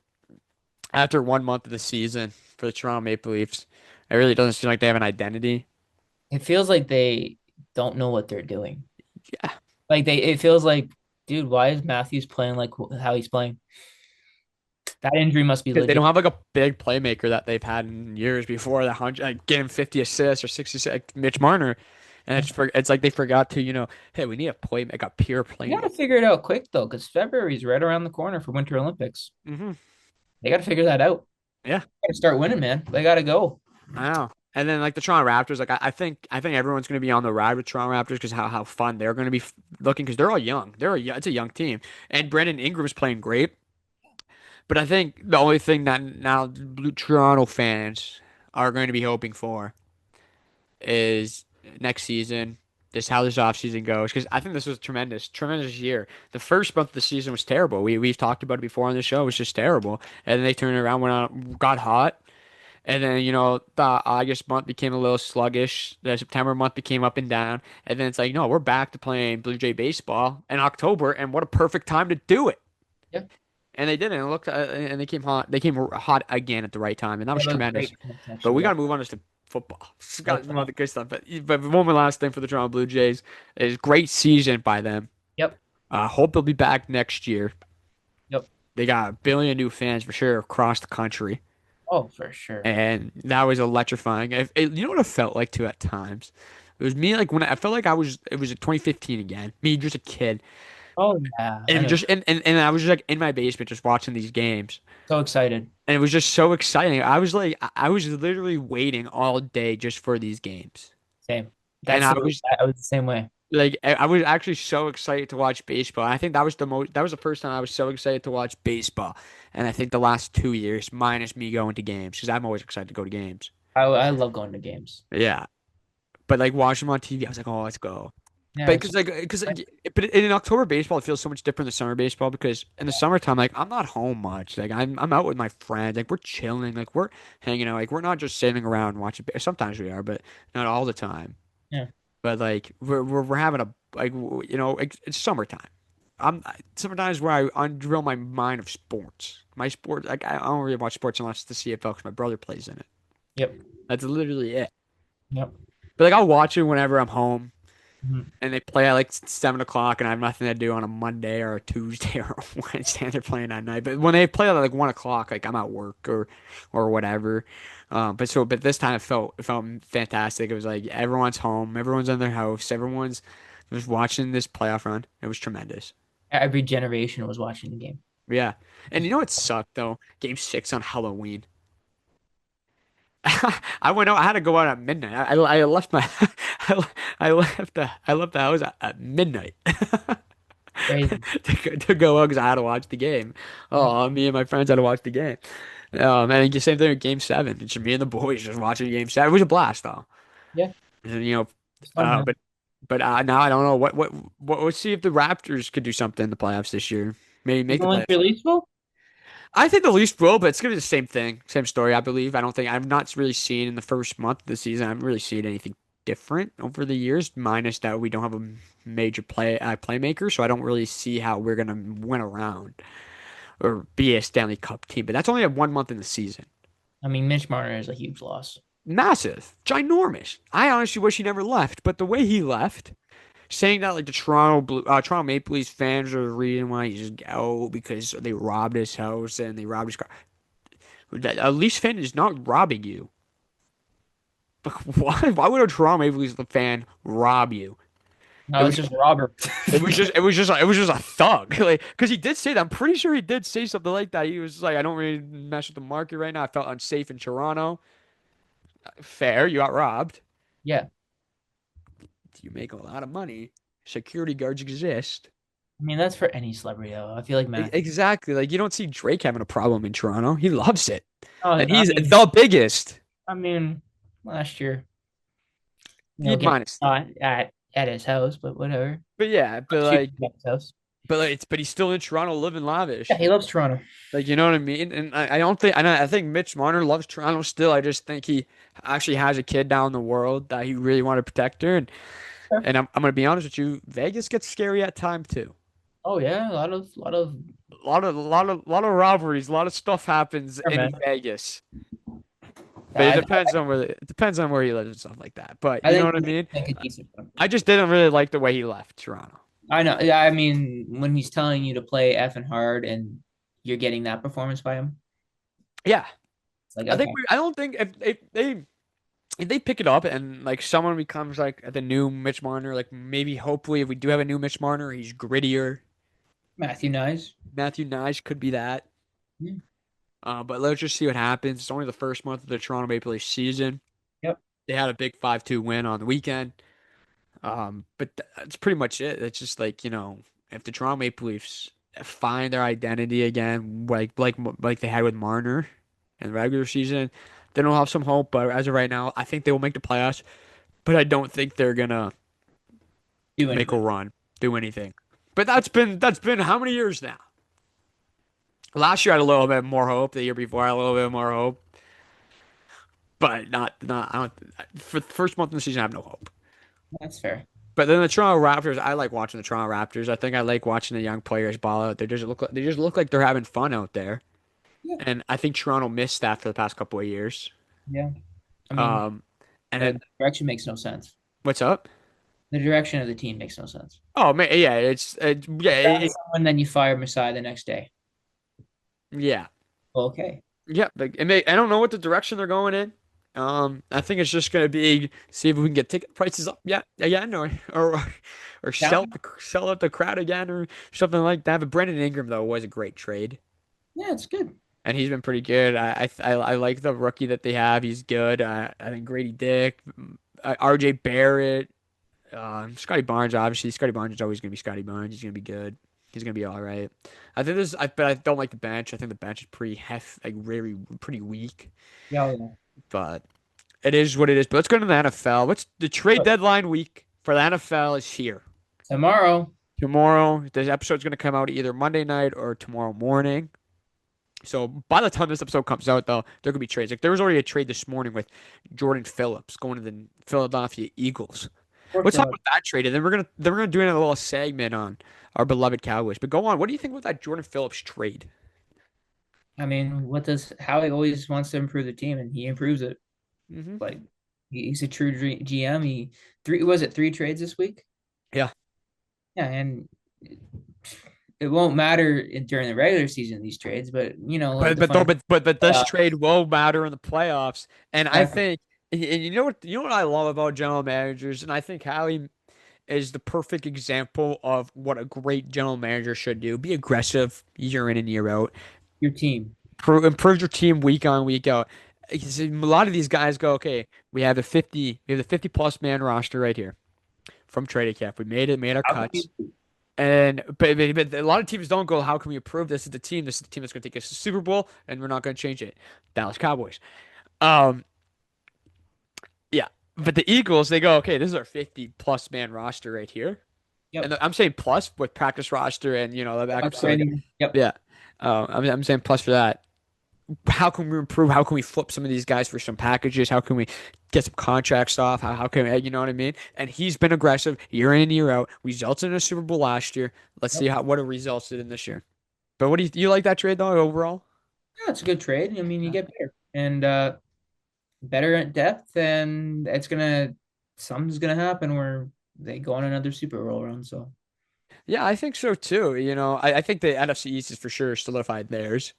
Speaker 1: after 1 month of the season for the Toronto Maple Leafs, it really doesn't seem like they have an identity.
Speaker 2: It feels like they don't know what they're doing.
Speaker 1: Yeah,
Speaker 2: Like it feels like, dude, why is Matthews playing like how he's playing? That injury must be
Speaker 1: because they don't
Speaker 2: legit.
Speaker 1: have like a big playmaker that they've had in years before that hundred, like getting 50 assists or 60, like Mitch Marner, and it's like they forgot to hey, we need a play, like a pure
Speaker 2: You gotta
Speaker 1: playmaker.
Speaker 2: figure it out quick though, because February's right around the corner for Winter Olympics.
Speaker 1: Hmm.
Speaker 2: They gotta figure that out.
Speaker 1: Yeah,
Speaker 2: Gotta start winning, man. They gotta go.
Speaker 1: I know. And then like the Toronto Raptors, like I think everyone's going to be on the ride with Toronto Raptors because how fun they're going to be looking because they're all young. It's a young team, and Brandon Ingram's playing great. But I think the only thing that now Blue Toronto fans are going to be hoping for is next season, this how this offseason goes. Because I think this was a tremendous year. The first month of the season was terrible. We've talked about it before on the show. It was just terrible. And then they turned it around, went on, got hot. And then, the August month became a little sluggish. The September month became up and down. And then it's like, no, we're back to playing Blue Jay baseball in October. And what a perfect time to do it.
Speaker 2: Yeah,
Speaker 1: And they did it. And it looked, and they came hot. They came hot again at the right time, and that
Speaker 2: they
Speaker 1: was
Speaker 2: look
Speaker 1: tremendous.
Speaker 2: great when it's
Speaker 1: But
Speaker 2: actually
Speaker 1: we got
Speaker 2: going.
Speaker 1: to move on to football. Got
Speaker 2: Let's
Speaker 1: some other good stuff. But one more last thing for the Toronto Blue Jays is great season by them.
Speaker 2: Yep,
Speaker 1: Hope they'll be back next year.
Speaker 2: yep.
Speaker 1: They got a billion new fans for sure across the country,
Speaker 2: Oh, for sure.
Speaker 1: and that was electrifying. You know what it felt like too at times. It was me like when I felt like I was. It was 2015 again. Me just a kid,
Speaker 2: Oh yeah, I
Speaker 1: and
Speaker 2: know.
Speaker 1: just and I was just like in my basement just watching these games.
Speaker 2: So excited.
Speaker 1: And it was just so exciting. I was like, I was literally waiting all day just for these games.
Speaker 2: Same.
Speaker 1: And
Speaker 2: That's the I was the same way.
Speaker 1: I was actually so excited to watch baseball. I think that was the first time I was so excited to watch baseball. And I think the last 2 years, minus me going to games, because I'm always excited to go to games.
Speaker 2: I love going to games.
Speaker 1: Yeah. But like watching them on TV, I was like, oh, let's go.
Speaker 2: Yeah,
Speaker 1: But
Speaker 2: it's
Speaker 1: but in October baseball, it feels so much different than summer baseball because in the summertime, like I'm not home much. Like I'm out with my friends. Like we're chilling. Like we're hanging out. Like we're not just sitting around watching. Sometimes we are, but not all the time.
Speaker 2: yeah.
Speaker 1: But like we're having a it's summertime. Sometimes where I undrill my mind of sports. My sport, like I don't really watch sports unless it's the CFL because my brother plays in it.
Speaker 2: Yep.
Speaker 1: That's literally it.
Speaker 2: Yep.
Speaker 1: But like I'll watch it whenever I'm home
Speaker 2: Mhm.
Speaker 1: and they play at like 7 o'clock, and I have nothing to do on a Monday or a Tuesday or a Wednesday, and they're playing at night. But when they play at like 1 o'clock, like I'm at work or whatever. But this time it felt fantastic. It was like everyone's home, everyone's in their house, everyone's just watching this playoff run. It was tremendous.
Speaker 2: Every generation was watching the game.
Speaker 1: Yeah, and you know what sucked though? Game 6 on Halloween. I went out. I had to go out at midnight. I left my I left the house at midnight.
Speaker 2: Crazy.
Speaker 1: to go out because I had to watch the game.
Speaker 2: Yeah.
Speaker 1: Oh, me and my friends had to watch the game. And the same thing with Game 7. It's me and the boys just watching Game 7. It was a blast though.
Speaker 2: Yeah.
Speaker 1: And,
Speaker 2: It's fun, man.
Speaker 1: but now I don't know what. Let's see if the Raptors could do something in the playoffs this year. Maybe
Speaker 2: You
Speaker 1: make the
Speaker 2: going
Speaker 1: playoffs.
Speaker 2: for Leafs?
Speaker 1: I think the Leafs will, but it's gonna be the same thing, same story. I believe. I don't think I've not really seen in the first month of the season. I haven't really seen anything different over the years, minus that we don't have a major playmaker, so I don't really see how we're gonna win around or be a Stanley Cup team. But that's only at 1 month in the season.
Speaker 2: I mean, Mitch Marner is a huge loss.
Speaker 1: Massive, ginormous. I honestly wish he never left, but the way he left, saying that like the Toronto Maple Leafs fans are the reason why he just go because they robbed his house and they robbed his car. A Leafs fan is not robbing you. Why? Why would a Toronto Maple Leafs fan rob you? It
Speaker 2: No, it's
Speaker 1: was.
Speaker 2: just Robert.
Speaker 1: It was just a thug. Like, because he did say that. I'm pretty sure he did say something like that. He was like, I don't really mess with the market right now. I felt unsafe in Toronto. Fair, you got robbed.
Speaker 2: Yeah.
Speaker 1: You make a lot of money. Security guards exist.
Speaker 2: I mean, that's for any celebrity, though. I feel like Matthew.
Speaker 1: Exactly. Like you don't see Drake having a problem in Toronto. He loves it,
Speaker 2: Oh,
Speaker 1: and he's the biggest.
Speaker 2: I mean, last year,
Speaker 1: He
Speaker 2: getting
Speaker 1: minus,
Speaker 2: shot at his house, but whatever.
Speaker 1: but yeah, but
Speaker 2: Shoot
Speaker 1: like
Speaker 2: at his house.
Speaker 1: but like, but he's still in Toronto living
Speaker 2: Yeah,
Speaker 1: lavish.
Speaker 2: he loves Toronto.
Speaker 1: Like, you know what I mean? And I don't think, I think Mitch Marner loves Toronto still. I just think he actually has a kid down in the world that he really wanted to protect her.
Speaker 2: Sure.
Speaker 1: And I'm gonna be honest with you, Vegas gets scary at time too.
Speaker 2: Oh yeah, lot of
Speaker 1: A lot of rivalries, a lot of stuff happens
Speaker 2: sure,
Speaker 1: in
Speaker 2: man.
Speaker 1: Vegas. But it
Speaker 2: I,
Speaker 1: depends on where he lives and stuff like that. But
Speaker 2: I
Speaker 1: you know
Speaker 2: think
Speaker 1: what I mean?
Speaker 2: make a decent one.
Speaker 1: I just didn't really like the way he left Toronto.
Speaker 2: I know. Yeah, I mean, when he's telling you to play effing hard and you're getting that performance by him,
Speaker 1: Yeah.
Speaker 2: it's like
Speaker 1: I think
Speaker 2: okay,
Speaker 1: I don't think if they pick it up and like someone becomes like the new Mitch Marner, like maybe hopefully if we do have a new Mitch Marner, he's grittier.
Speaker 2: Matthew Nyes.
Speaker 1: Matthew Nyes could be that.
Speaker 2: Yeah.
Speaker 1: But let's just see what happens. It's only the first month of the Toronto Maple Leafs season.
Speaker 2: Yep.
Speaker 1: They had a big 5-2 win on the weekend. But that's pretty much it. It's just like, if the Toronto Maple Leafs find their identity again, like they had with Marner in the regular season, then they'll have some hope. But as of right now, I think they will make the playoffs. But I don't think they're gonna
Speaker 2: Do
Speaker 1: make a
Speaker 2: anything.
Speaker 1: run, do anything. But that's been how many years now? Last year I had a little bit more hope. The year before I had a little bit more hope, but not. I don't. For the first month of the season, I have no hope.
Speaker 2: That's fair.
Speaker 1: But then the Toronto Raptors, I like watching the Toronto Raptors. I think I like watching the young players ball out. They just look like they're having fun out there.
Speaker 2: Yeah.
Speaker 1: And I think Toronto missed that for the past couple of years.
Speaker 2: Yeah. I mean,
Speaker 1: Um, and
Speaker 2: the
Speaker 1: then
Speaker 2: direction makes no sense.
Speaker 1: what's up?
Speaker 2: The direction of the team makes no sense.
Speaker 1: Oh man, yeah, yeah,
Speaker 2: Draft someone, then you fire Masai the next day.
Speaker 1: yeah,
Speaker 2: Well, okay.
Speaker 1: yeah. But I don't know what the direction they're going in. I think it's just gonna be see if we can get ticket prices up yet again, or sell
Speaker 2: Down.
Speaker 1: sell out the crowd again, or something like that. But Brendan Ingram though was a great trade.
Speaker 2: Yeah, it's good.
Speaker 1: And he's been pretty good. I like the rookie that they have. He's good. I think Grady Dick, R.J. Barrett, Scotty Barnes. Obviously, Scotty Barnes is always gonna be Scotty Barnes. He's gonna be good. He's gonna be all right. I think this. But I don't like the bench. I think the bench is pretty like very pretty weak.
Speaker 2: Yeah, yeah.
Speaker 1: But it is what it is. But let's go to the NFL. What's the trade deadline week for the NFL is here.
Speaker 2: Tomorrow.
Speaker 1: Tomorrow, this episode's gonna come out either Monday night or tomorrow morning. So by the time this episode comes out, though, there could be trades. Like there was already a trade this morning with Jordan Phillips going to the Philadelphia Eagles.
Speaker 2: Poor
Speaker 1: Let's talk
Speaker 2: Philip.
Speaker 1: about that trade, and then we're gonna do a little segment on our beloved Cowboys. But go on. What do you think about that Jordan Phillips trade?
Speaker 2: I mean, what does Howie always wants to improve the team, and he improves it.
Speaker 1: Hmm.
Speaker 2: Like he's a true GM. He three was it three trades this week?
Speaker 1: Yeah,
Speaker 2: Yeah, and it won't matter during the regular season these trades, but like
Speaker 1: but
Speaker 2: the
Speaker 1: but though,
Speaker 2: final
Speaker 1: but this
Speaker 2: playoffs.
Speaker 1: trade will matter in the playoffs, and I
Speaker 2: Exactly.
Speaker 1: think, and you know what I love about general managers, and I think Howie is the perfect example of what a great general manager should do. Be aggressive year in and year out.
Speaker 2: Your team.
Speaker 1: Improve your team week on week out. Because a lot of these guys go, okay, we have the 50 plus man roster right here from Trading Cap. We made our
Speaker 2: How can
Speaker 1: cuts.
Speaker 2: you?
Speaker 1: And but a lot of teams don't go, how can we improve this? Is the team. This is the team that's going to take us to the Super Bowl, and we're not going to change it. Dallas Cowboys. Um, yeah. But the Eagles, they go, okay, this is our 50 plus man roster right here.
Speaker 2: Yep.
Speaker 1: And I'm saying plus with practice roster and the backup stuff.
Speaker 2: Upgrading. Yep.
Speaker 1: Yeah. I'm saying plus for that. How can we improve? How can we flip some of these guys for some packages? How can we get some contracts off? How can we, you know what I mean? And he's been aggressive year in and year out. Results in a Super Bowl last year. Let's see
Speaker 2: Yep.
Speaker 1: what it resulted in this year. But what do you like that trade though overall?
Speaker 2: Yeah, it's a good trade. I mean, you get better and better at depth, and it's gonna something's gonna happen where they go on another Super Bowl run. So
Speaker 1: Yeah, I think so too. I think the NFC East is for sure solidified theirs.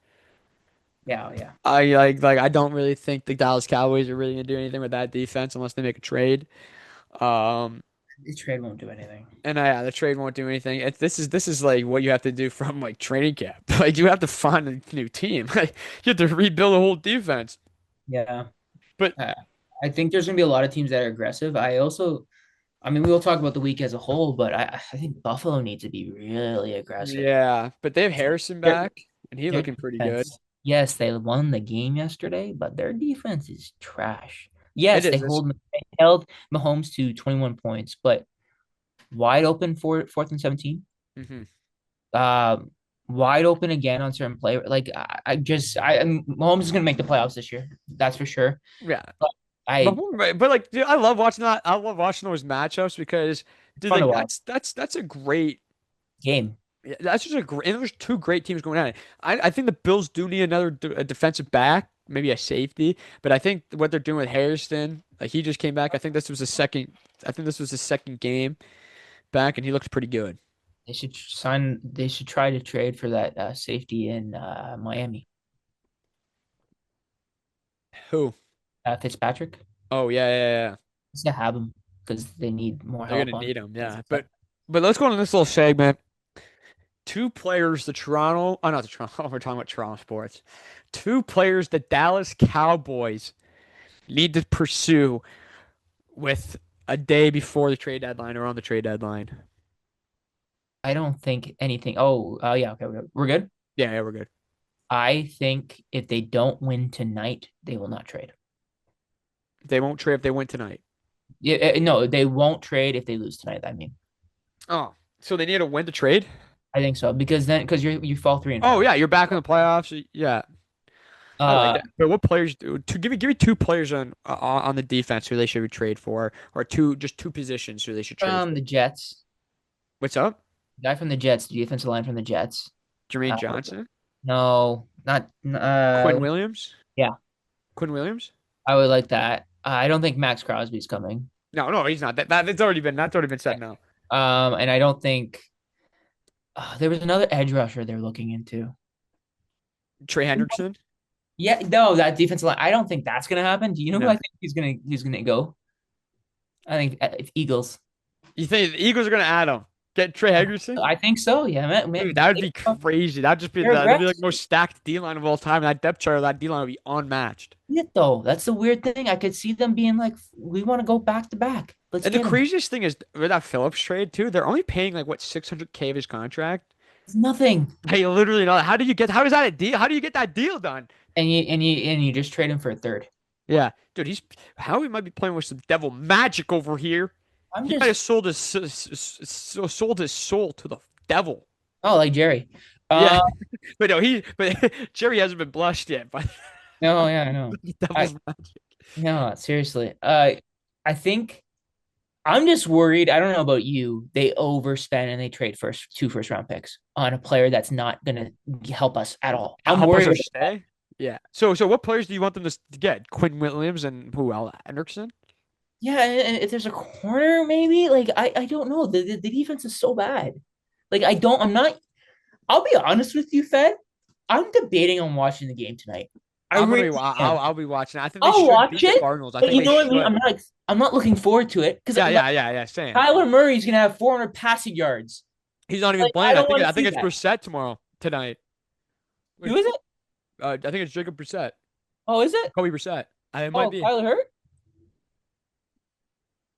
Speaker 2: yeah, yeah.
Speaker 1: I don't really think the Dallas Cowboys are really gonna do anything with that defense unless they make a trade. Um,
Speaker 2: This trade won't do anything.
Speaker 1: And the trade won't do anything. This is like what you have to do from like training camp. Like you have to find a new team. Like you have to rebuild a whole defense.
Speaker 2: Yeah.
Speaker 1: But
Speaker 2: Uh, I think there's going to be a lot of teams that are aggressive. I mean, we'll talk about the week as a whole, but I think Buffalo needs to be really aggressive.
Speaker 1: yeah, but they have Harrison
Speaker 2: Their,
Speaker 1: back, and he
Speaker 2: their
Speaker 1: looking pretty good.
Speaker 2: defense, yes, they won the game yesterday, but their defense is trash.
Speaker 1: It
Speaker 2: Yes,
Speaker 1: is.
Speaker 2: they held Mahomes to 21 points, but wide open for fourth and 17.
Speaker 1: Hmm.
Speaker 2: Um, Wide open again on certain play. Like Mahomes is gonna make the playoffs this year. That's for sure.
Speaker 1: Yeah.
Speaker 2: But
Speaker 1: But,
Speaker 2: I
Speaker 1: but like, dude, I love watching that. I love watching those matchups because, dude,
Speaker 2: fun to
Speaker 1: like
Speaker 2: watch
Speaker 1: that's a great.
Speaker 2: game.
Speaker 1: Yeah, that's just a great. And there's two great teams going at it. I think the Bills do need a defensive back, maybe a safety. But I think what they're doing with Harrison, like he just came back. I think this was the second. I think this was his second game back, and he looked pretty good.
Speaker 2: They should sign. They should try to trade for that safety in Miami.
Speaker 1: Who?
Speaker 2: Fitzpatrick.
Speaker 1: Oh yeah.
Speaker 2: Just to have him because they need more
Speaker 1: They're
Speaker 2: help
Speaker 1: gonna
Speaker 2: on
Speaker 1: need him. Yeah,
Speaker 2: defensive side.
Speaker 1: but let's go on this little segment. Two players, the Toronto. Oh, not the Toronto. We're talking about Toronto sports. Two players, the Dallas Cowboys need to pursue with a day before the trade deadline or on the trade deadline.
Speaker 2: I don't think anything. Oh, yeah. Okay, we're good.
Speaker 1: Yeah, we're good.
Speaker 2: I think if they don't win tonight, they will not trade.
Speaker 1: They won't trade if they win tonight.
Speaker 2: Yeah, no, they won't trade if they lose tonight. I mean,
Speaker 1: Oh, so they need to win to trade?
Speaker 2: I think so because you fall 3-5.
Speaker 1: Oh yeah, you're back in the playoffs. Yeah, I like
Speaker 2: Uh,
Speaker 1: that. But what players do to give me two players on the defense who they should trade for, or two positions who they should trade for?
Speaker 2: from the Jets,
Speaker 1: What's up,
Speaker 2: guy from the Jets, the defensive line from the Jets.
Speaker 1: Jermaine
Speaker 2: Uh,
Speaker 1: Johnson,
Speaker 2: no, not
Speaker 1: Quinn Williams,
Speaker 2: yeah.
Speaker 1: Quinn Williams?
Speaker 2: I would like that. I don't think Max Crosby's coming.
Speaker 1: No, he's not. That's already been said now.
Speaker 2: And I don't think there was another edge rusher they're looking into.
Speaker 1: Trey Hendrickson?
Speaker 2: Yeah, no, that defensive line. I don't think that's gonna happen. Do you know who I
Speaker 1: No.
Speaker 2: think he's gonna go? I think Eagles.
Speaker 1: You think the Eagles are gonna add him? Get Trey Hendrickson?
Speaker 2: I think so. Yeah, man.
Speaker 1: Dude, that would be crazy. That'd be like
Speaker 2: Rex.
Speaker 1: most stacked D line of all time. That depth chart of that D line would be unmatched.
Speaker 2: It though. That's the weird thing. I could see them being like, we want to go back to back. Let's
Speaker 1: And the
Speaker 2: get him.
Speaker 1: craziest thing is with that Phillips trade too, they're only paying like what 600K of his contract.
Speaker 2: It's nothing.
Speaker 1: Hey, literally not. How is that a deal? How do you get that deal done?
Speaker 2: And you just trade him for a third.
Speaker 1: Yeah, dude, he's how he might be playing with some devil magic over here.
Speaker 2: I'm
Speaker 1: He might have
Speaker 2: just
Speaker 1: sold his soul to the devil.
Speaker 2: oh like Jerry.
Speaker 1: Yeah,
Speaker 2: Uh
Speaker 1: but Jerry hasn't been blessed yet by
Speaker 2: no, yeah, I know.
Speaker 1: the
Speaker 2: I
Speaker 1: devil's magic.
Speaker 2: no, seriously. I think I'm just worried. I don't know about you. They overspend and they trade two first round picks on a player that's not gonna help us at all. I'm
Speaker 1: Help us
Speaker 2: worried
Speaker 1: or
Speaker 2: about that.
Speaker 1: stay. Yeah. So what players do you want them to get? Quinn Williams and who else? Anderson?
Speaker 2: Yeah, and if there's a corner, maybe like I don't know. The defense is so bad. Like I'm not. I'll be honest with you, Fed. I'm debating on watching the game tonight. I really am.
Speaker 1: I'll be watching. I think they
Speaker 2: I'll
Speaker 1: should
Speaker 2: watch
Speaker 1: beat the
Speaker 2: it,
Speaker 1: Cardinals. I
Speaker 2: but
Speaker 1: think
Speaker 2: you
Speaker 1: they
Speaker 2: know what I mean.
Speaker 1: should.
Speaker 2: I'm not looking forward to it because
Speaker 1: Yeah. Same.
Speaker 2: Kyler Murray's gonna have 400 passing yards.
Speaker 1: He's not even
Speaker 2: Like I
Speaker 1: playing.
Speaker 2: don't want
Speaker 1: I
Speaker 2: to
Speaker 1: think
Speaker 2: see
Speaker 1: it's
Speaker 2: that.
Speaker 1: Brissett tonight.
Speaker 2: Who is it?
Speaker 1: I think it's Jacob Brissett.
Speaker 2: Oh, is it?
Speaker 1: Kobe Brissett. It might
Speaker 2: Oh,
Speaker 1: be.
Speaker 2: Kyler Hurt.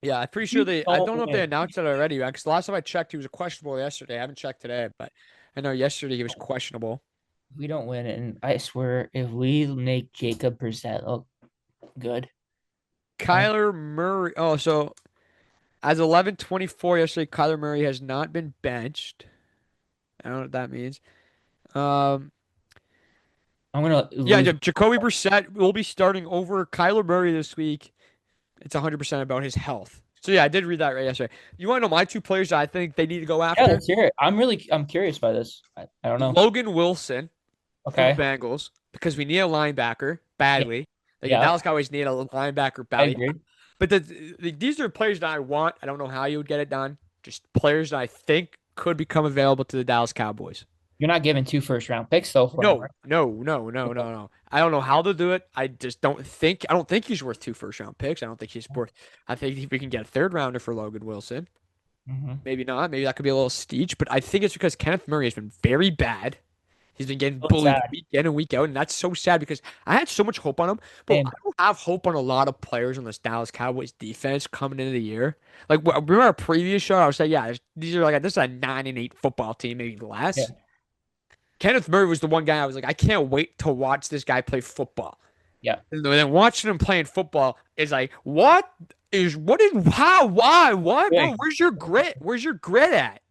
Speaker 1: Yeah, I'm pretty sure
Speaker 2: We
Speaker 1: they. I
Speaker 2: don't
Speaker 1: don't know if they
Speaker 2: win.
Speaker 1: announced it already. Because the last time I checked, he was questionable yesterday. I haven't checked today, but I know yesterday he was questionable.
Speaker 2: We don't win, and I swear, if we make Jacob Brissett look good, I
Speaker 1: Kyler Murray. Oh, so as 11:24 yesterday, Kyler Murray has not been benched. I don't know what that means. Um,
Speaker 2: I'm gonna
Speaker 1: yeah,
Speaker 2: lose.
Speaker 1: Jacoby Brissett will be starting over Kyler Murray this week. It's 100% about his health. So yeah, I did read that right yesterday. You want to know my two players that I think they need to go
Speaker 2: Yeah,
Speaker 1: after?
Speaker 2: let's hear it. I'm curious by this. I don't know.
Speaker 1: Logan Wilson from the
Speaker 2: Okay.
Speaker 1: Bengals because we need a linebacker
Speaker 2: Yeah.
Speaker 1: badly. Like the
Speaker 2: Yeah.
Speaker 1: Dallas Cowboys need a linebacker
Speaker 2: I
Speaker 1: badly.
Speaker 2: agree.
Speaker 1: But these are players that I want. I don't know how you would get it done. Just players that I think could become available to the Dallas Cowboys.
Speaker 2: You're not giving two first round picks though for him, right?
Speaker 1: No. I don't know how to do it. I just don't think. I don't think he's worth two first round picks. I don't think he's worth. I think if we can get a third rounder for Logan Wilson,
Speaker 2: Mm-hmm.
Speaker 1: maybe not. Maybe that could be a little steech. But I think it's because Kenneth Murray has been very bad. He's been getting
Speaker 2: So
Speaker 1: bullied
Speaker 2: sad.
Speaker 1: week in and week out, and that's so sad because I had so much hope on him. But I
Speaker 2: Same.
Speaker 1: don't have hope on a lot of players on this Dallas Cowboys defense coming into the year. Like remember our previous show, I was saying, yeah, these are like this is a 9-8 football team, maybe
Speaker 2: Yeah.
Speaker 1: less. Kenneth Murray was the one guy I was like, I can't wait to watch this guy play football.
Speaker 2: Yeah.
Speaker 1: And then watching him playing football is like, what is how, why, what, bro?
Speaker 2: Big.
Speaker 1: Where's your grit? Where's your grit at?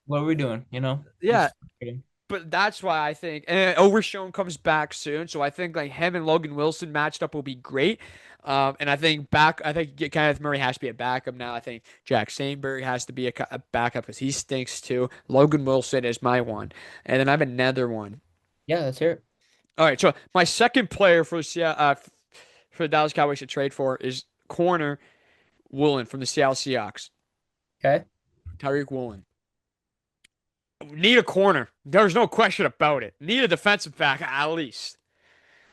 Speaker 2: what are we doing?
Speaker 1: Yeah,
Speaker 2: Just kidding.
Speaker 1: but that's why I think, and Overshown comes back soon, so I think like him and Logan Wilson matched up will be great. And I think Kenneth Murray has to be a backup now. I think Jack Sainberg has to be a backup because he stinks too. Logan Wilson is my one, and then I have another one.
Speaker 2: Yeah, let's hear it.
Speaker 1: All right, so my second player for for the Dallas Cowboys to trade for is corner Woolen from the Seattle Seahawks.
Speaker 2: Okay.
Speaker 1: Tyreek Woolen. Need a corner. There's no question about it. Need a defensive back at least.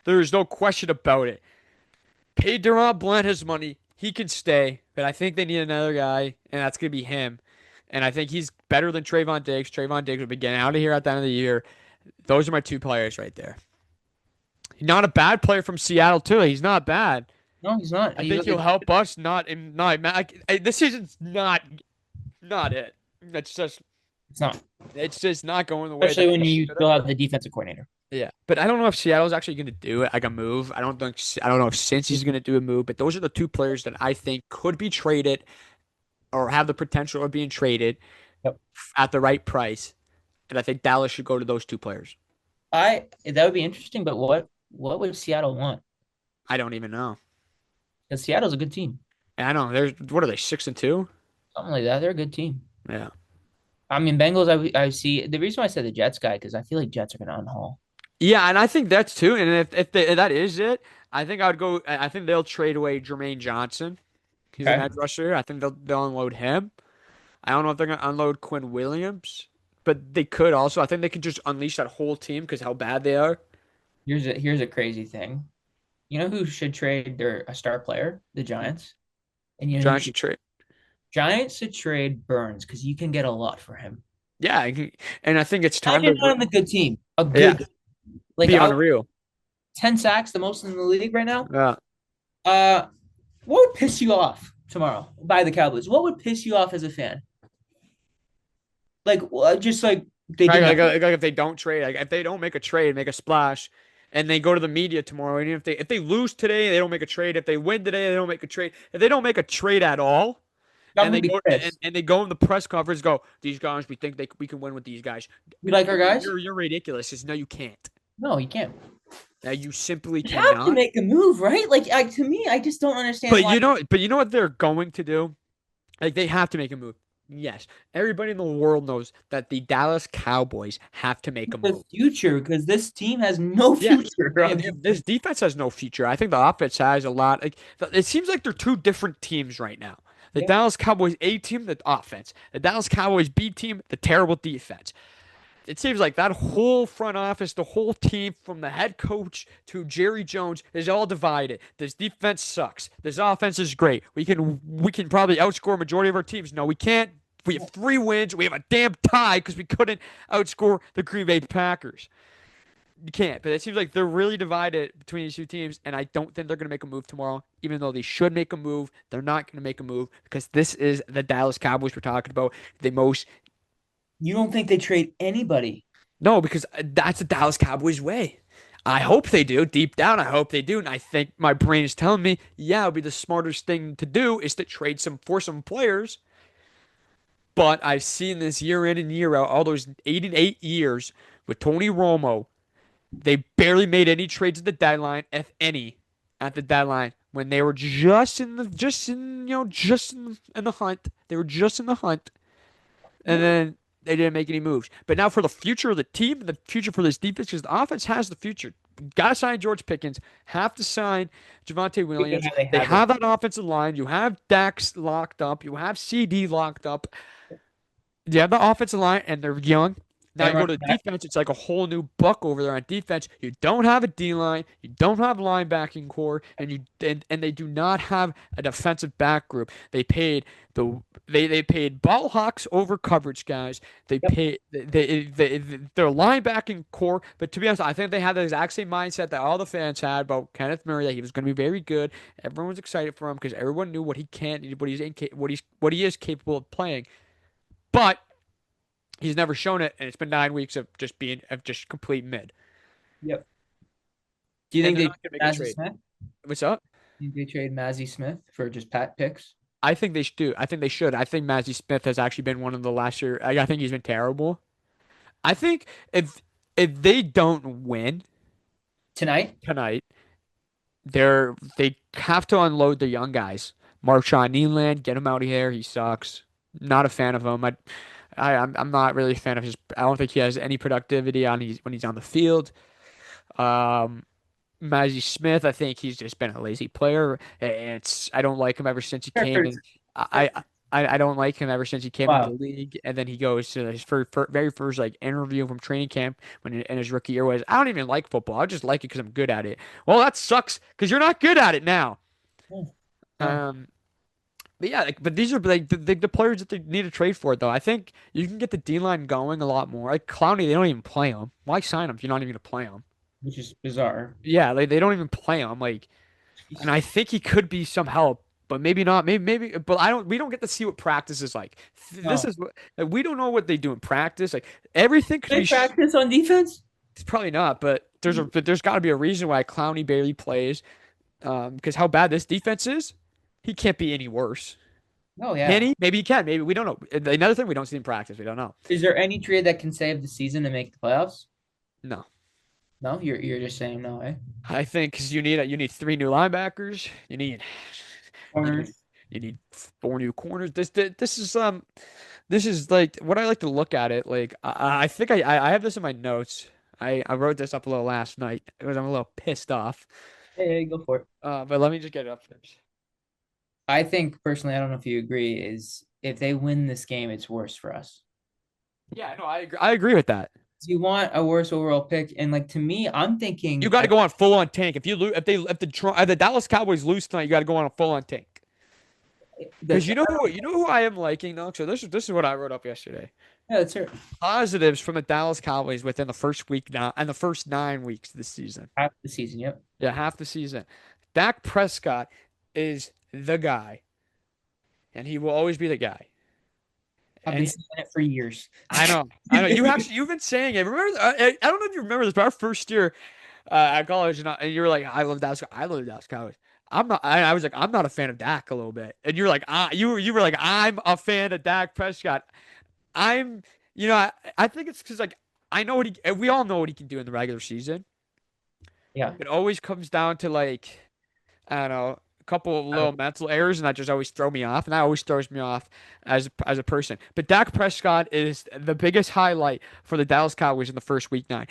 Speaker 1: There's no question about it. Paid Deron Blunt his money. He can stay, but I think they need another guy, and that's gonna be him. And I think he's better than Trayvon Diggs. Trayvon Diggs will be getting out of here at the end of the year. Those are my two players right there. He's not a bad player from Seattle too. He's not bad.
Speaker 2: No, he's not.
Speaker 1: I think he'll help us. This season's not it.
Speaker 2: It's not.
Speaker 1: It's just not going the way that
Speaker 2: Especially when
Speaker 1: it
Speaker 2: you
Speaker 1: should have.
Speaker 2: still have the defensive coordinator.
Speaker 1: Yeah, but I don't know if Seattle's actually going to do it, like a move. I don't know if Cincy's going to do a move, but those are the two players that I think could be traded or have the potential of being traded
Speaker 2: Yep.
Speaker 1: at the right price. And I think Dallas should go to those two players.
Speaker 2: That would be interesting, but what would Seattle want?
Speaker 1: I don't even know.
Speaker 2: Because Seattle's a good team.
Speaker 1: And I don't know. There's what are they 6-2?
Speaker 2: Something like that. They're a good team.
Speaker 1: Yeah.
Speaker 2: I mean, Bengals, I see the reason why I said the Jets guy, because I feel like Jets are gonna unhaul.
Speaker 1: Yeah, and I think that's too. And if that is it, I think I would go. I think they'll trade away Jermaine Johnson. He's an
Speaker 2: Okay.
Speaker 1: edge rusher. I think they'll unload him. I don't know if they're gonna unload Quinn Williams, but they could also. I think they could just unleash that whole team because how bad they are.
Speaker 2: Here's a crazy thing. You know who should trade their a star player? The Giants. And you know who
Speaker 1: Giants
Speaker 2: should
Speaker 1: should trade.
Speaker 2: Giants should trade Burns because you can get a lot for him.
Speaker 1: Yeah, and I think it's time
Speaker 2: Imagine
Speaker 1: to
Speaker 2: on the good team. A
Speaker 1: yeah
Speaker 2: good like
Speaker 1: be
Speaker 2: out
Speaker 1: unreal.
Speaker 2: 10 sacks, the most in the league right now.
Speaker 1: Yeah,
Speaker 2: Uh what would piss you off tomorrow by the Cowboys? What would piss you off as a fan? Like just like they
Speaker 1: right.
Speaker 2: did not.
Speaker 1: Like if they don't trade, like if they don't make a trade, make a splash, and they go to the media tomorrow, and if they lose today, they don't make a trade. If they win today, they don't make a trade. If they don't make a trade at all.
Speaker 2: I'm
Speaker 1: And
Speaker 2: gonna
Speaker 1: they
Speaker 2: be
Speaker 1: go
Speaker 2: pissed.
Speaker 1: and they go in the press conference. Go, these guys. We think we can win with these guys.
Speaker 2: You like our guys?
Speaker 1: You're ridiculous. Says no, you can't.
Speaker 2: No, you can't.
Speaker 1: Now you simply
Speaker 2: You have to
Speaker 1: cannot.
Speaker 2: make a move, right? Like to me, I just don't understand why.
Speaker 1: But you know what they're going to do? Like they have to make a move. Yes, everybody in the world knows that the Dallas Cowboys have to make a
Speaker 2: The
Speaker 1: move.
Speaker 2: future, because this team has no
Speaker 1: Yeah,
Speaker 2: future on
Speaker 1: this
Speaker 2: defense.
Speaker 1: defense has no future. I think the offense has a lot. Like it seems like they're two different teams right now. The
Speaker 2: Yeah.
Speaker 1: Dallas Cowboys A team, the offense. The Dallas Cowboys B team, the terrible defense. It seems like that whole front office, the whole team, from the head coach to Jerry Jones, is all divided. This defense sucks. This offense is great. We can probably outscore a majority of our teams. No, we can't. We have 3 wins. We have a damn tie because we couldn't outscore the Green Bay Packers. You can't. But it seems like they're really divided between these two teams, and I don't think they're going to make a move tomorrow. Even though they should make a move, they're not going to make a move because this is the Dallas Cowboys we're talking about. The most
Speaker 2: You don't think they trade anybody?
Speaker 1: No, because that's the Dallas Cowboys way. I hope they do. Deep down, I hope they do. And I think my brain is telling me, yeah, it'll be the smartest thing to do is to trade some players. But I've seen this year in and year out, all those 8 and 8 years with Tony Romo, they barely made any trades at the deadline, if any, at the deadline when they were in the hunt. They were just in the hunt, and then they didn't make any moves. But now for the future of the team, the future for this defense, because the offense has the future. Got to sign George Pickens. Have to sign Javante Williams.
Speaker 2: They
Speaker 1: They
Speaker 2: have it.
Speaker 1: have that offensive line. You have Dax locked up. You have CD locked up. You have the offensive line, and they're young. Now
Speaker 2: And
Speaker 1: you go
Speaker 2: running
Speaker 1: to
Speaker 2: back.
Speaker 1: defense, it's like a whole new buck over there on defense. You don't have a D line, you don't have linebacking core, and they do not have a defensive back group. They paid ball hawks over coverage guys. They
Speaker 2: Yep.
Speaker 1: paid their linebacking core. But to be honest, I think they had the exact same mindset that all the fans had about Kenneth Murray, that he was going to be very good. Everyone was excited for him because everyone knew what he can, what he is capable of playing. But he's never shown it, and it's been 9 weeks of just complete mid.
Speaker 2: Yep. Do you
Speaker 1: And
Speaker 2: think
Speaker 1: they're
Speaker 2: they
Speaker 1: not
Speaker 2: trade
Speaker 1: gonna make a
Speaker 2: Mazzy
Speaker 1: trade.
Speaker 2: Smith?
Speaker 1: What's up?
Speaker 2: Do you think they trade Mazzy Smith for just Pat picks?
Speaker 1: I think they should do. I think they should. I think Mazzy Smith has actually been one of the last year. I think he's been terrible. I think if they don't win
Speaker 2: Tonight?
Speaker 1: tonight, they have to unload the young guys. Marshawn Nyland, get him out of here. He sucks. Not a fan of him. I'm not really a fan of his. I don't think he has any productivity when he's on the field. Um, Mazzy Smith, I think he's just been a lazy player. I don't like him ever since he came in. I don't like him ever since he came into the
Speaker 2: Wow.
Speaker 1: league, and then he goes to his very first like interview from training camp in his rookie year was, I don't even like football. I just like it because I'm good at it. Well, that sucks because you're not good at it now.
Speaker 2: No.
Speaker 1: Um, but yeah, but these are like the players that they need to trade for, though. I think you can get the D line going a lot more. Like Clowney, they don't even play him. Why sign him if you're not even gonna play him?
Speaker 2: Which is bizarre.
Speaker 1: Yeah, they don't even play him. Like, and I think he could be some help, but maybe not. Maybe, but I don't. We don't get to see what practice is like. This
Speaker 2: No.
Speaker 1: is what like, we don't know what they do in practice. Like everything could
Speaker 2: They
Speaker 1: be.
Speaker 2: practice on defense?
Speaker 1: It's probably not, but there's got to be a reason why Clowney barely plays. Because how bad this defense is, he can't be any worse.
Speaker 2: Oh
Speaker 1: Can
Speaker 2: yeah.
Speaker 1: he? Maybe he can. Maybe we don't know. Another thing we don't see in practice, we don't know.
Speaker 2: Is there any trade that can save the season and make the playoffs?
Speaker 1: No,
Speaker 2: No, you're just saying no, eh?
Speaker 1: I think because you need three new linebackers. You need
Speaker 2: Corners.
Speaker 1: you need four new corners. This is like what I like to look at it. Like I think I have this in my notes. I wrote this up a little last night because I'm a little pissed off.
Speaker 2: Hey, go for it.
Speaker 1: But let me just get it up first.
Speaker 2: I think personally, I don't know if you agree, is if they win this game, it's worse for us.
Speaker 1: Yeah, no, I agree. I agree with that.
Speaker 2: Do you want a worse overall pick? And like to me, I'm
Speaker 1: You
Speaker 2: thinking
Speaker 1: got to go on full on tank. If you lose, if the Dallas Cowboys lose tonight, you got to go on a full on tank.
Speaker 2: the
Speaker 1: Because you know who I am liking though. So this is what I wrote up yesterday.
Speaker 2: yeah, that's it.
Speaker 1: Positives from the Dallas Cowboys within the first week now and the first 9 weeks of the season.
Speaker 2: Half the season. Yep.
Speaker 1: Yeah, half the season. Dak Prescott is the guy, and he will always be the guy.
Speaker 2: I've been
Speaker 1: And
Speaker 2: saying it for years.
Speaker 1: I know. You've been saying it. Remember? I don't know if you remember this, but our first year at college, and you were like, "I love Dallas. I love Dallas Cowboys." I'm not. I was like, "I'm not a fan of Dak a little bit," and you're like, you were like, "I'm a fan of Dak Prescott." I'm, I think it's because like I know we all know what he can do in the regular season.
Speaker 2: Yeah.
Speaker 1: It always comes down to like I don't know, a couple of little mental errors, and that just always throw me off, and that always throws me off as a person. But Dak Prescott is the biggest highlight for the Dallas Cowboys in the first week 9.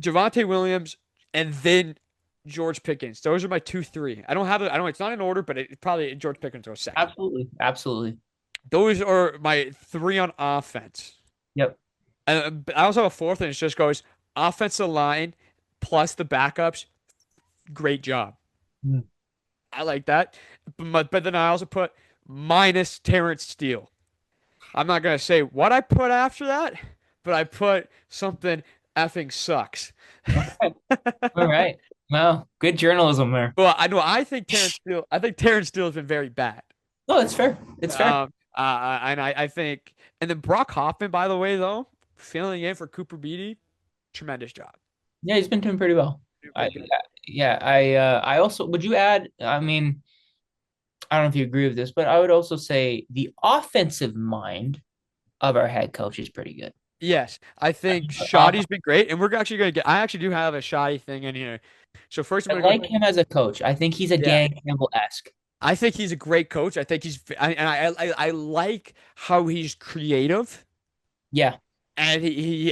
Speaker 1: Javonte Williams, and then George Pickens. Those are my 2, 3. I don't have it. I don't. It's not in order, but it probably George Pickens goes second.
Speaker 2: Absolutely. Absolutely.
Speaker 1: Those are my 3 on offense.
Speaker 2: Yep.
Speaker 1: And I also have a fourth, and it just goes offensive line plus the backups. Great job.
Speaker 2: Mm.
Speaker 1: I like that. But then I also put minus Terrence Steele. I'm not gonna say what I put after that, but I put something effing sucks.
Speaker 2: Okay. All right. Well, good journalism there.
Speaker 1: Well, I know I think Terrence Steele. I think Terrence Steele has been very bad.
Speaker 2: No, it's fair. It's fair.
Speaker 1: And I think, and then Brock Hoffman, by the way, though, filling in for Cooper Beatty, tremendous job.
Speaker 2: Yeah, he's been doing pretty well.
Speaker 1: Doing
Speaker 2: I
Speaker 1: pretty good.
Speaker 2: yeah, I also would you add, I mean, I don't know if you agree with this, but I would also say the offensive mind of our head coach is pretty good.
Speaker 1: Yes, I
Speaker 2: I
Speaker 1: think
Speaker 2: think
Speaker 1: Shoddy's been great, and we're actually gonna get. I actually do have a Shoddy thing in here. So first, I'm
Speaker 2: I
Speaker 1: gonna go.
Speaker 2: like him as a coach. I think he's a
Speaker 1: Yeah,
Speaker 2: Dan Campbell-esque.
Speaker 1: I think he's a great coach. I think I like how he's creative,
Speaker 2: Yeah,
Speaker 1: and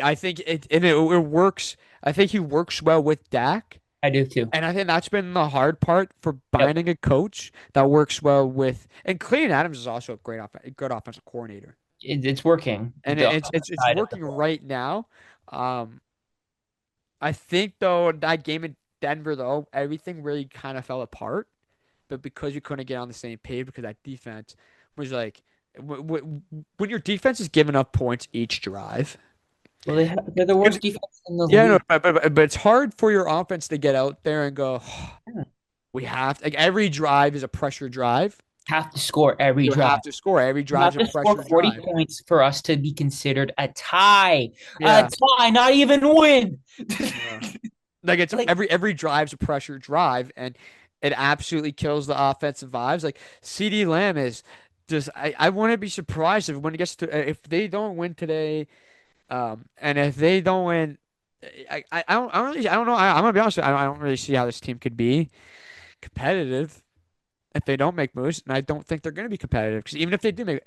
Speaker 1: I think it works. I think he works well with Dak,
Speaker 2: I do too.
Speaker 1: and I think that's been the hard part for
Speaker 2: Yep.
Speaker 1: finding a coach that works well with. And Clayton Adams is also a good offensive coordinator,
Speaker 2: It's working.
Speaker 1: and
Speaker 2: The
Speaker 1: it's
Speaker 2: side of the
Speaker 1: working
Speaker 2: ball.
Speaker 1: right now. Um, I think though that game in Denver though everything really kind of fell apart, but because you couldn't get on the same page because that defense was like when your defense is giving up points each drive.
Speaker 2: Well, they're the
Speaker 1: It's-
Speaker 2: worst defense in the
Speaker 1: Yeah, no,
Speaker 2: league.
Speaker 1: but it's hard for your offense to get out there and go.
Speaker 2: Yeah.
Speaker 1: We have like every drive is a pressure drive.
Speaker 2: Have to score every
Speaker 1: You
Speaker 2: drive.
Speaker 1: have to score. Every
Speaker 2: You
Speaker 1: drive
Speaker 2: have
Speaker 1: is a
Speaker 2: to score
Speaker 1: pressure
Speaker 2: 40
Speaker 1: drive.
Speaker 2: points for us to be considered a tie. A
Speaker 1: Yeah.
Speaker 2: tie, not even win.
Speaker 1: Yeah. Like it's
Speaker 2: Like,
Speaker 1: every drive's a pressure drive, and It absolutely kills the offensive vibes. Like CD Lamb is just I wouldn't be surprised if when it gets to if they don't win today, and if they don't win, I don't really I don't know. I'm gonna be honest with you, I don't really see how this team could be competitive if they don't make moves, and I don't think they're gonna be competitive because even if they do make,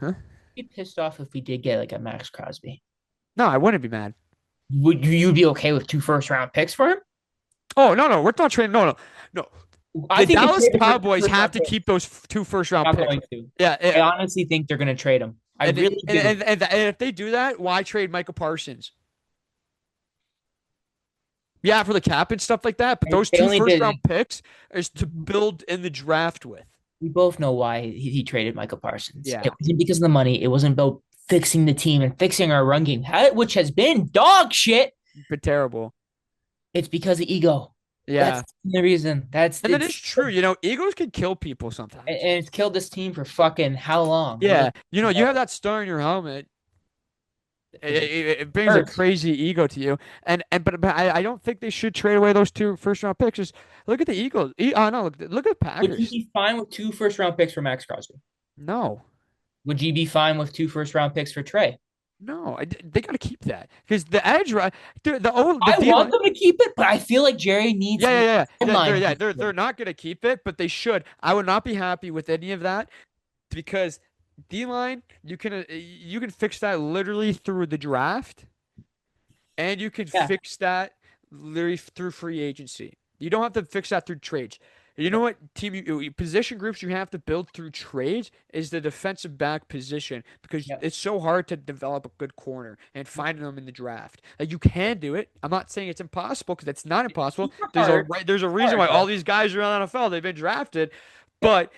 Speaker 1: huh?
Speaker 2: Be pissed off if we did get like a Max Crosby.
Speaker 1: No, I wouldn't be mad.
Speaker 2: Would you be okay with 2 first round picks for him?
Speaker 1: Oh no, we're not trading. No, no.
Speaker 2: I
Speaker 1: The
Speaker 2: think they
Speaker 1: Dallas
Speaker 2: trade him for two
Speaker 1: Cowboys
Speaker 2: first
Speaker 1: have
Speaker 2: round
Speaker 1: to
Speaker 2: picks.
Speaker 1: keep those two first round
Speaker 2: Not
Speaker 1: picks.
Speaker 2: going to.
Speaker 1: Yeah,
Speaker 2: I honestly think they're going to trade him. I
Speaker 1: and,
Speaker 2: really do.
Speaker 1: and if they do that, why trade Michael Parsons? Yeah, for the cap and stuff like that. But those
Speaker 2: They
Speaker 1: two
Speaker 2: only
Speaker 1: first
Speaker 2: did
Speaker 1: round
Speaker 2: it.
Speaker 1: picks is to build in the draft with.
Speaker 2: We both know why he traded Michael Parsons. It
Speaker 1: Yeah,
Speaker 2: wasn't because of the money. It wasn't about fixing the team and fixing our run game, which has been dog shit.
Speaker 1: but terrible.
Speaker 2: It's because of ego. That's
Speaker 1: Yeah,
Speaker 2: the reason. That's
Speaker 1: and that is
Speaker 2: it's
Speaker 1: true. Egos can kill people
Speaker 2: and
Speaker 1: sometimes.
Speaker 2: it's killed this team for fucking how long? What
Speaker 1: Yeah,
Speaker 2: is
Speaker 1: you have that star in your helmet.
Speaker 2: it
Speaker 1: It brings a
Speaker 2: hurts.
Speaker 1: crazy ego to you, but I don't think they should trade away those two first round picks. Just look at the Eagles. No, look at the
Speaker 2: Would you
Speaker 1: Packers.
Speaker 2: be fine with 2 first round picks for Max Crosby?
Speaker 1: No,
Speaker 2: Would you be fine with 2 first round picks for Trey?
Speaker 1: no, they got to keep that because the edge, right? The
Speaker 2: I
Speaker 1: D
Speaker 2: want
Speaker 1: line.
Speaker 2: them to keep it, but I feel like Jerry needs more
Speaker 1: They're
Speaker 2: headlines
Speaker 1: yeah
Speaker 2: this
Speaker 1: they're
Speaker 2: year.
Speaker 1: they're not gonna keep it, but they should. I would not be happy with any of that because D line you can fix that literally through the draft, and you can
Speaker 2: Yeah.
Speaker 1: fix that literally through free agency. You don't have to fix that through trades. You know
Speaker 2: Yep.
Speaker 1: what position groups you have to build through trades is the defensive back position because
Speaker 2: Yep.
Speaker 1: it's so hard to develop a good corner and find them in the draft. Like you can do it. I'm not saying it's impossible because it's not
Speaker 2: It's
Speaker 1: impossible.
Speaker 2: super hard.
Speaker 1: There's a reason
Speaker 2: Hard,
Speaker 1: why all
Speaker 2: but
Speaker 1: these guys are in the NFL. They've been drafted,
Speaker 2: yep.
Speaker 1: but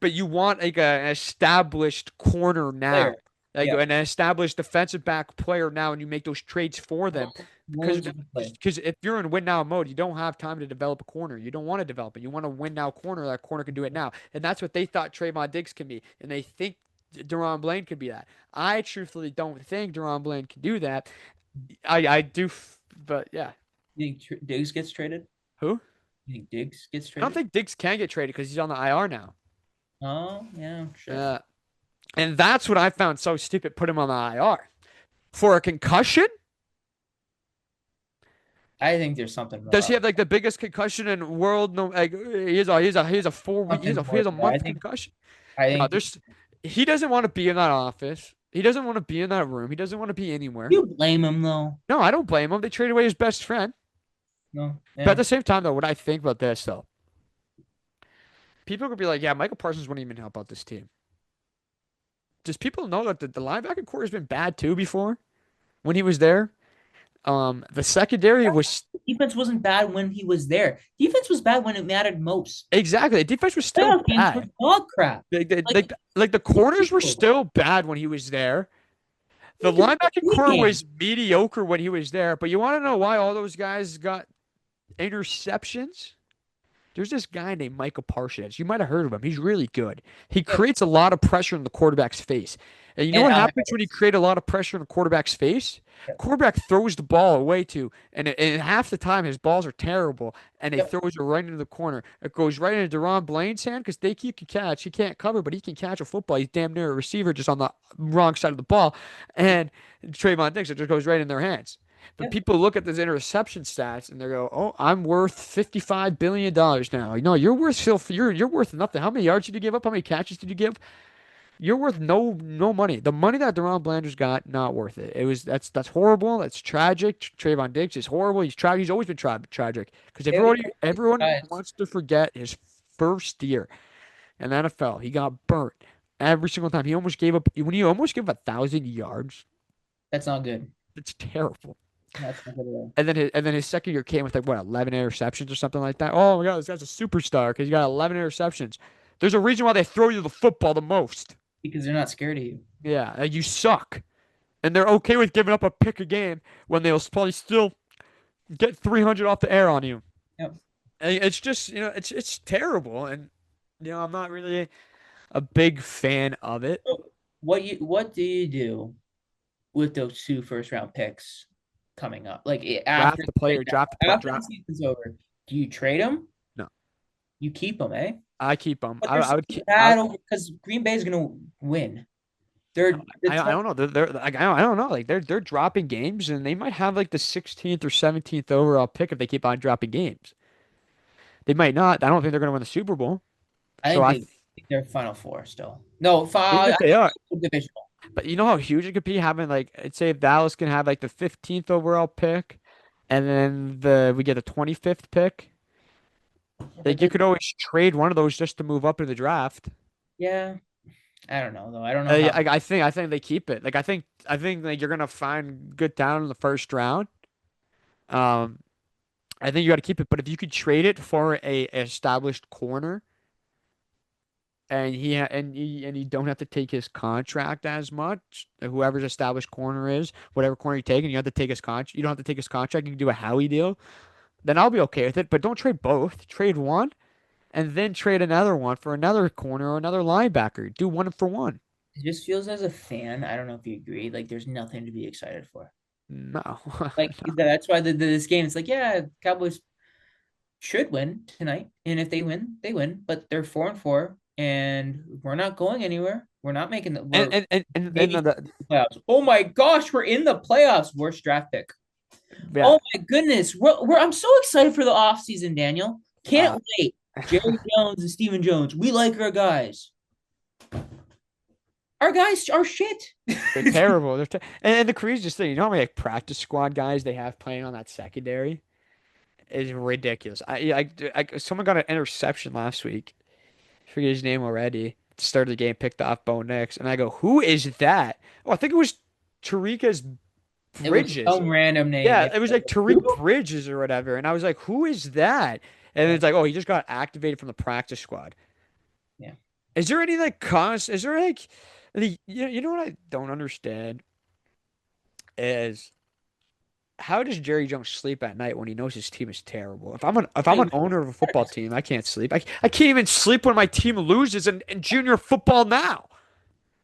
Speaker 1: but you want like an established corner
Speaker 2: Player.
Speaker 1: now like
Speaker 2: Yep.
Speaker 1: an established defensive back player now, and you make those trades for them. Because
Speaker 2: Loads of play.
Speaker 1: if you're in win now mode, you don't have time to develop a corner. You don't want to develop it. You want a win now corner. That corner can do it now, and that's what they thought Trayvon Diggs can be, and they think Deron Blaine could be that. I truthfully don't think Deron Blaine can do that. I do, but yeah.
Speaker 2: You think Diggs gets traded?
Speaker 1: Who?
Speaker 2: You think Diggs gets
Speaker 1: I don't
Speaker 2: traded?
Speaker 1: think Diggs can get traded because he's on the IR now.
Speaker 2: Oh, yeah, shit.
Speaker 1: Uh, and that's what I found so stupid. Put him on the IR for a concussion.
Speaker 2: I think there's something
Speaker 1: Does he
Speaker 2: wrong.
Speaker 1: have like the biggest concussion in world? No, like he's a 4 week
Speaker 2: Something
Speaker 1: he has
Speaker 2: more
Speaker 1: a
Speaker 2: than that.
Speaker 1: month concussion.
Speaker 2: I
Speaker 1: No,
Speaker 2: think
Speaker 1: there's he doesn't want to be in that office. He doesn't want to be in that room. He doesn't want to be anywhere.
Speaker 2: you blame him though.
Speaker 1: No, I don't blame him. They traded away his best friend.
Speaker 2: No.
Speaker 1: But at
Speaker 2: Yeah.
Speaker 1: the same time, though, what I think about this though, people could be like, yeah, Michael Parsons wouldn't even help out this team. Does people know that the linebacker core has been bad too before when he was there? The secondary was
Speaker 2: Defense wasn't bad when he was there. Defense was bad when it mattered most.
Speaker 1: exactly the defense was still
Speaker 2: Playoff games were
Speaker 1: bad.
Speaker 2: dog crap. Like
Speaker 1: Like the corners were still bad when he was there. The
Speaker 2: look at the
Speaker 1: linebacking
Speaker 2: big
Speaker 1: core
Speaker 2: game.
Speaker 1: was mediocre when he was there, but you want to know why all those guys got interceptions? There's this guy named Michael Parsons. You might have heard of him. He's really good. He
Speaker 2: Yep.
Speaker 1: creates a lot of pressure in the quarterback's face. And you know
Speaker 2: And
Speaker 1: what
Speaker 2: Allen
Speaker 1: happens when you
Speaker 2: Hurts.
Speaker 1: create a lot of pressure in the quarterback's face?
Speaker 2: Yep.
Speaker 1: Quarterback throws the ball away too, and half the time his balls are terrible, and he
Speaker 2: Yep.
Speaker 1: throws it right into the corner. It goes right into Deron Blaine's hand because he can catch. He can't cover, but he can catch a football. He's damn near a receiver, just on the wrong side of the ball. And Trayvon Diggs, it just goes right in their hands. But
Speaker 2: Yep.
Speaker 1: people look at those interception stats and they go, "Oh, I'm worth $55 billion now." No, you're worth nothing. How many yards did you give up? How many catches did you give? You're worth no money. The money that Deron Blanders got, not worth it. That's horrible. That's tragic. Trayvon Diggs is horrible. He's always been tragic because
Speaker 2: They always
Speaker 1: everyone
Speaker 2: guys.
Speaker 1: wants to forget his first year in the NFL. He got burnt every single time. He almost gave up when he almost gave up 1,000 yards.
Speaker 2: That's not good.
Speaker 1: It's terrible.
Speaker 2: That's not good at all.
Speaker 1: And then his second year came with like what 11 interceptions or something like that. Oh my God, this guy's a superstar because he got 11 interceptions. There's a reason why they throw you the football the most.
Speaker 2: Because they're not scared of you.
Speaker 1: Yeah, you suck, and they're okay with giving up a pick a game when they'll probably still get 300 off the air on you.
Speaker 2: Yep.
Speaker 1: And it's just it's terrible, and I'm not really a big fan of it.
Speaker 2: So what do you do with those 2 first round picks coming up? Like after
Speaker 1: Draft the player, draft the play,
Speaker 2: after the
Speaker 1: draft.
Speaker 2: season's over, do you trade them?
Speaker 1: No,
Speaker 2: You keep them, eh?
Speaker 1: I keep them.
Speaker 2: But
Speaker 1: I
Speaker 2: there's
Speaker 1: would keep.
Speaker 2: bad over because Green Bay is gonna win. They're the
Speaker 1: I
Speaker 2: 20.
Speaker 1: don't know. They're like I don't know. Like they're dropping games, and they might have like the 16th or 17th overall pick if they keep on dropping games. They might not. I don't think they're going to win the Super Bowl.
Speaker 2: I
Speaker 1: So
Speaker 2: think they're Final Four still. No,
Speaker 1: even
Speaker 2: five.
Speaker 1: if
Speaker 2: I
Speaker 1: they
Speaker 2: think
Speaker 1: are,
Speaker 2: divisional.
Speaker 1: but you know how huge it could be having like, let's say if Dallas can have like the 15th overall pick, and then we get the 25th pick.
Speaker 2: But
Speaker 1: Like you
Speaker 2: they,
Speaker 1: could always trade one of those just to move up in the draft.
Speaker 2: yeah, I don't know though. I don't know how.
Speaker 1: I think they keep it. Like I think like you're gonna find good talent in the first round. Um, I think you got to keep it. But if you could trade it for a established corner, and you don't have to take his contract as much, whoever's established corner is, whatever corner you take, and you have to take his contract. You don't have to take his contract. You can do a Howie deal. Then I'll be okay with it. But don't trade both. Trade one, and then trade another one for another corner or another linebacker. Do one for one.
Speaker 2: It just feels as a fan. I don't know if you agree. Like there's nothing to be excited for.
Speaker 1: No.
Speaker 2: Like that's why this game. It's like yeah, Cowboys should win tonight, and if they win, they win. But they're 4-4, and we're not going anywhere. We're not making the.
Speaker 1: And
Speaker 2: We're
Speaker 1: and and and
Speaker 2: maybe
Speaker 1: the,
Speaker 2: playoffs. Oh my gosh, we're in the playoffs. Worst draft pick.
Speaker 1: yeah.
Speaker 2: Oh my goodness. I'm so excited for the offseason, Daniel.
Speaker 1: Uh,
Speaker 2: Can't wait. Jerry Jones and Steven Jones. We like our guys. Our guys are shit.
Speaker 1: they're terrible. And the craziest thing, you know how many like practice squad guys they have playing on that secondary is ridiculous. Someone got an interception last week. I forget his name already. At the start of the game, picked off Bo Nix, and I go, "Who is that?" Oh, I think it was Tariq's
Speaker 2: It was
Speaker 1: Bridges.
Speaker 2: some random name.
Speaker 1: Yeah,
Speaker 2: Yeah.
Speaker 1: it was like Tariq Bridges or whatever, and I was like, "Who is that?" And
Speaker 2: Yeah.
Speaker 1: it's like, "Oh, he just got activated from the practice squad."
Speaker 2: Yeah.
Speaker 1: Is there any like cons? Is there like, you know what I don't understand is how does Jerry Jones sleep at night when he knows his team is terrible? If I'm an owner of a football team, I can't sleep. I can't even sleep when my team loses in junior football now.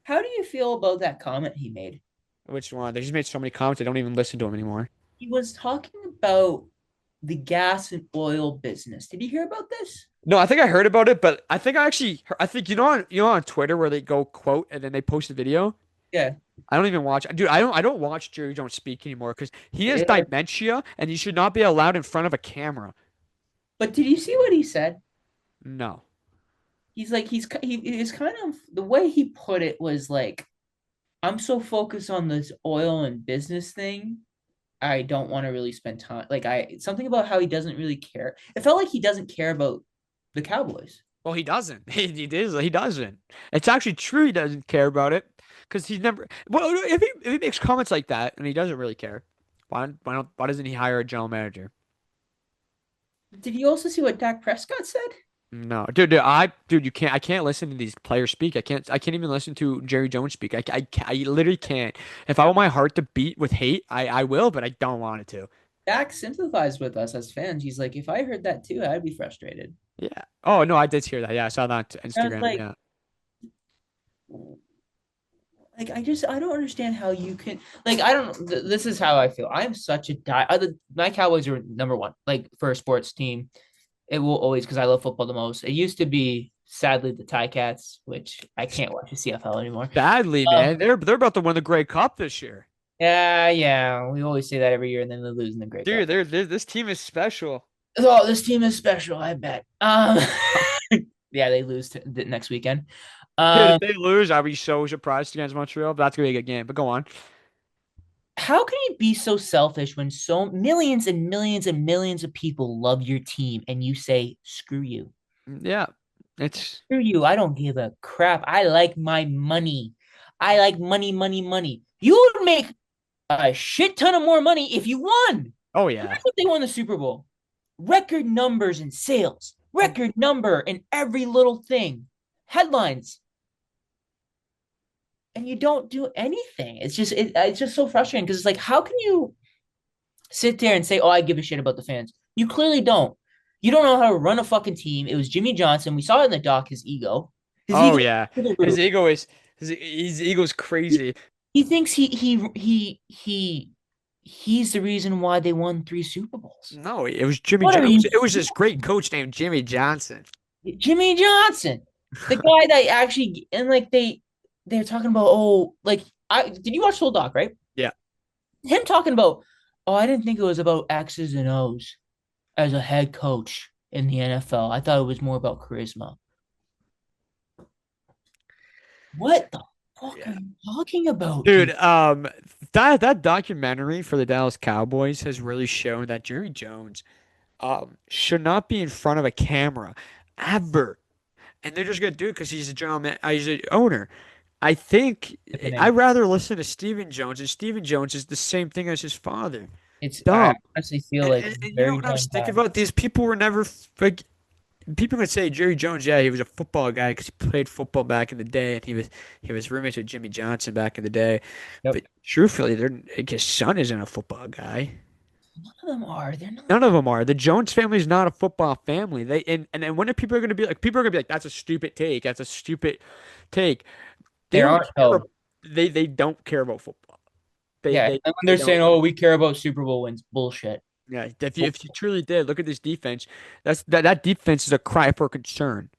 Speaker 2: How do you feel about that comment he made?
Speaker 1: Which one? They just made so many comments I don't even listen to him anymore.
Speaker 2: He was talking about the gas and oil business. Did you hear about this?
Speaker 1: No, I think I heard about it, but I think on Twitter where they go quote and then they post a video.
Speaker 2: Yeah.
Speaker 1: I don't even watch. Dude, I don't watch Jerry Jones speak anymore because he has
Speaker 2: Yeah.
Speaker 1: dementia and he should not be allowed in front of a camera.
Speaker 2: But did you see what he said?
Speaker 1: No.
Speaker 2: He's like he is kind of the way he put it was like I'm so focused on this oil and business thing. I don't want to really spend time like I something about how he doesn't really care. It felt like he doesn't care about the Cowboys.
Speaker 1: Well, he doesn't. He doesn't. It's actually true. He doesn't care about it because he's never. Well, if he makes comments like that and he doesn't really care, why doesn't he hire a general manager?
Speaker 2: Did you also see what Dak Prescott said?
Speaker 1: No, dude, I can't listen to these players speak. I can't even listen to Jerry Jones speak. I literally can't. If I want my heart to beat with hate, I will, but I don't want it to.
Speaker 2: Dak sympathized with us as fans. He's like, if I heard that too, I'd be frustrated.
Speaker 1: Yeah. Oh no, I did hear that. Yeah, I saw that on
Speaker 2: I was
Speaker 1: Instagram.
Speaker 2: like,
Speaker 1: Yeah.
Speaker 2: I don't understand how you can like I don't this is how I feel. I'm such a my Cowboys are number one like for a sports team. It will always because I love football the most. It used to be sadly the Cats, which I can't watch the CFL anymore.
Speaker 1: Badly, man. They're about to win the Grey Cup this year.
Speaker 2: Yeah. We always say that every year, and then they lose in the Grey Cup.
Speaker 1: Dude, this team is special.
Speaker 2: Oh, this team is special. I bet. Yeah, they lose the next weekend.
Speaker 1: Dude,
Speaker 2: Um,
Speaker 1: if they lose, I'll be so surprised against Montreal. But that's gonna be a good game. But go on.
Speaker 2: how can you be so selfish when so millions and millions and millions of people love your team, and you say screw you?
Speaker 1: Yeah, it's
Speaker 2: Screw you. I don't give a crap. I like my money. I like money, money, money. You would make a shit ton of more money if you won.
Speaker 1: oh yeah.
Speaker 2: Imagine if they won the Super Bowl. Record numbers in sales, record number in every little thing, headlines, and you don't do anything. It's just so frustrating because it's like, how can you sit there and say, "Oh, I give a shit about the fans"? You clearly don't. You don't know how to run a fucking team. It was Jimmy Johnson. We saw it in the doc. His ego. His
Speaker 1: Oh
Speaker 2: ego.
Speaker 1: yeah. His ego is his ego's crazy.
Speaker 2: He thinks he's the reason why they won 3 Super Bowls.
Speaker 1: No, it was Jimmy.
Speaker 2: What are you?
Speaker 1: It was this great coach named Jimmy Johnson.
Speaker 2: Jimmy Johnson, the guy that actually and like they're talking about like I did you watch Full Doc, right?
Speaker 1: Yeah.
Speaker 2: Him talking about I didn't think it was about X's and O's as a head coach in the NFL. I thought it was more about charisma. What the fuck are
Speaker 1: Yeah.
Speaker 2: you talking about,
Speaker 1: Dude,
Speaker 2: dude?
Speaker 1: that documentary for the Dallas Cowboys has really shown that Jerry Jones should not be in front of a camera ever. And they're just gonna do it because he's a he's an owner. I think I'd
Speaker 2: Sickening.
Speaker 1: rather listen to Stephen Jones, and Stephen Jones is the same thing as his father.
Speaker 2: I
Speaker 1: Dumb.
Speaker 2: honestly feel
Speaker 1: And,
Speaker 2: like
Speaker 1: and,
Speaker 2: it's
Speaker 1: and you know
Speaker 2: very
Speaker 1: what I was
Speaker 2: done
Speaker 1: thinking
Speaker 2: bad.
Speaker 1: about? These people were never like people would say Jerry Jones, yeah, he was a football guy because he played football back in the day, and he was roommates with Jimmy Johnson back in the day.
Speaker 2: Yep.
Speaker 1: But truthfully, his son isn't a football guy.
Speaker 2: None of them are. They're
Speaker 1: None
Speaker 2: not.
Speaker 1: of them are. The Jones family is not a football family. And when are people are going to be like, people are going to be like, that's a stupid take. That's a stupid take. They
Speaker 2: They
Speaker 1: don't
Speaker 2: aren't
Speaker 1: care.
Speaker 2: though.
Speaker 1: They don't care about football. They
Speaker 2: Yeah.
Speaker 1: they
Speaker 2: And when
Speaker 1: they
Speaker 2: they're
Speaker 1: don't.
Speaker 2: saying, "Oh, we care about Super Bowl wins," bullshit.
Speaker 1: Yeah. If you truly did look at this defense, that defense is a cry for concern.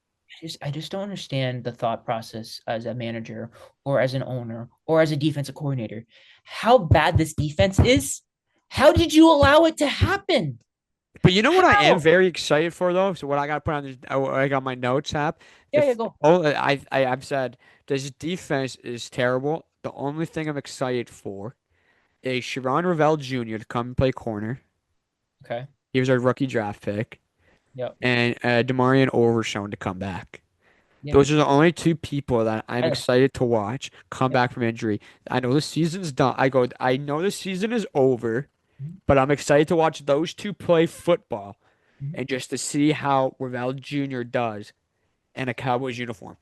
Speaker 2: I just don't understand the thought process as a manager or as an owner or as a defensive coordinator. How bad this defense is. How did you allow it to happen?
Speaker 1: But you know what I am
Speaker 2: How?
Speaker 1: very excited for though. So what I got to put on this, I got my notes app.
Speaker 2: Yeah, yeah, go.
Speaker 1: I've said this defense is terrible. The only thing I'm excited for is Sharon Ravel Jr. to come and play corner.
Speaker 2: Okay.
Speaker 1: He was our rookie draft pick,
Speaker 2: Yep.
Speaker 1: and Demarion Overshown to come back.
Speaker 2: Yeah.
Speaker 1: Those are the only two people that I'm
Speaker 2: I,
Speaker 1: excited to watch come
Speaker 2: yeah.
Speaker 1: back from injury. I know the season's done. I know the season is over,
Speaker 2: Mhm,
Speaker 1: but I'm excited to watch those two play football
Speaker 2: mhm.
Speaker 1: and just to see how Ravel Jr. does in a Cowboys uniform.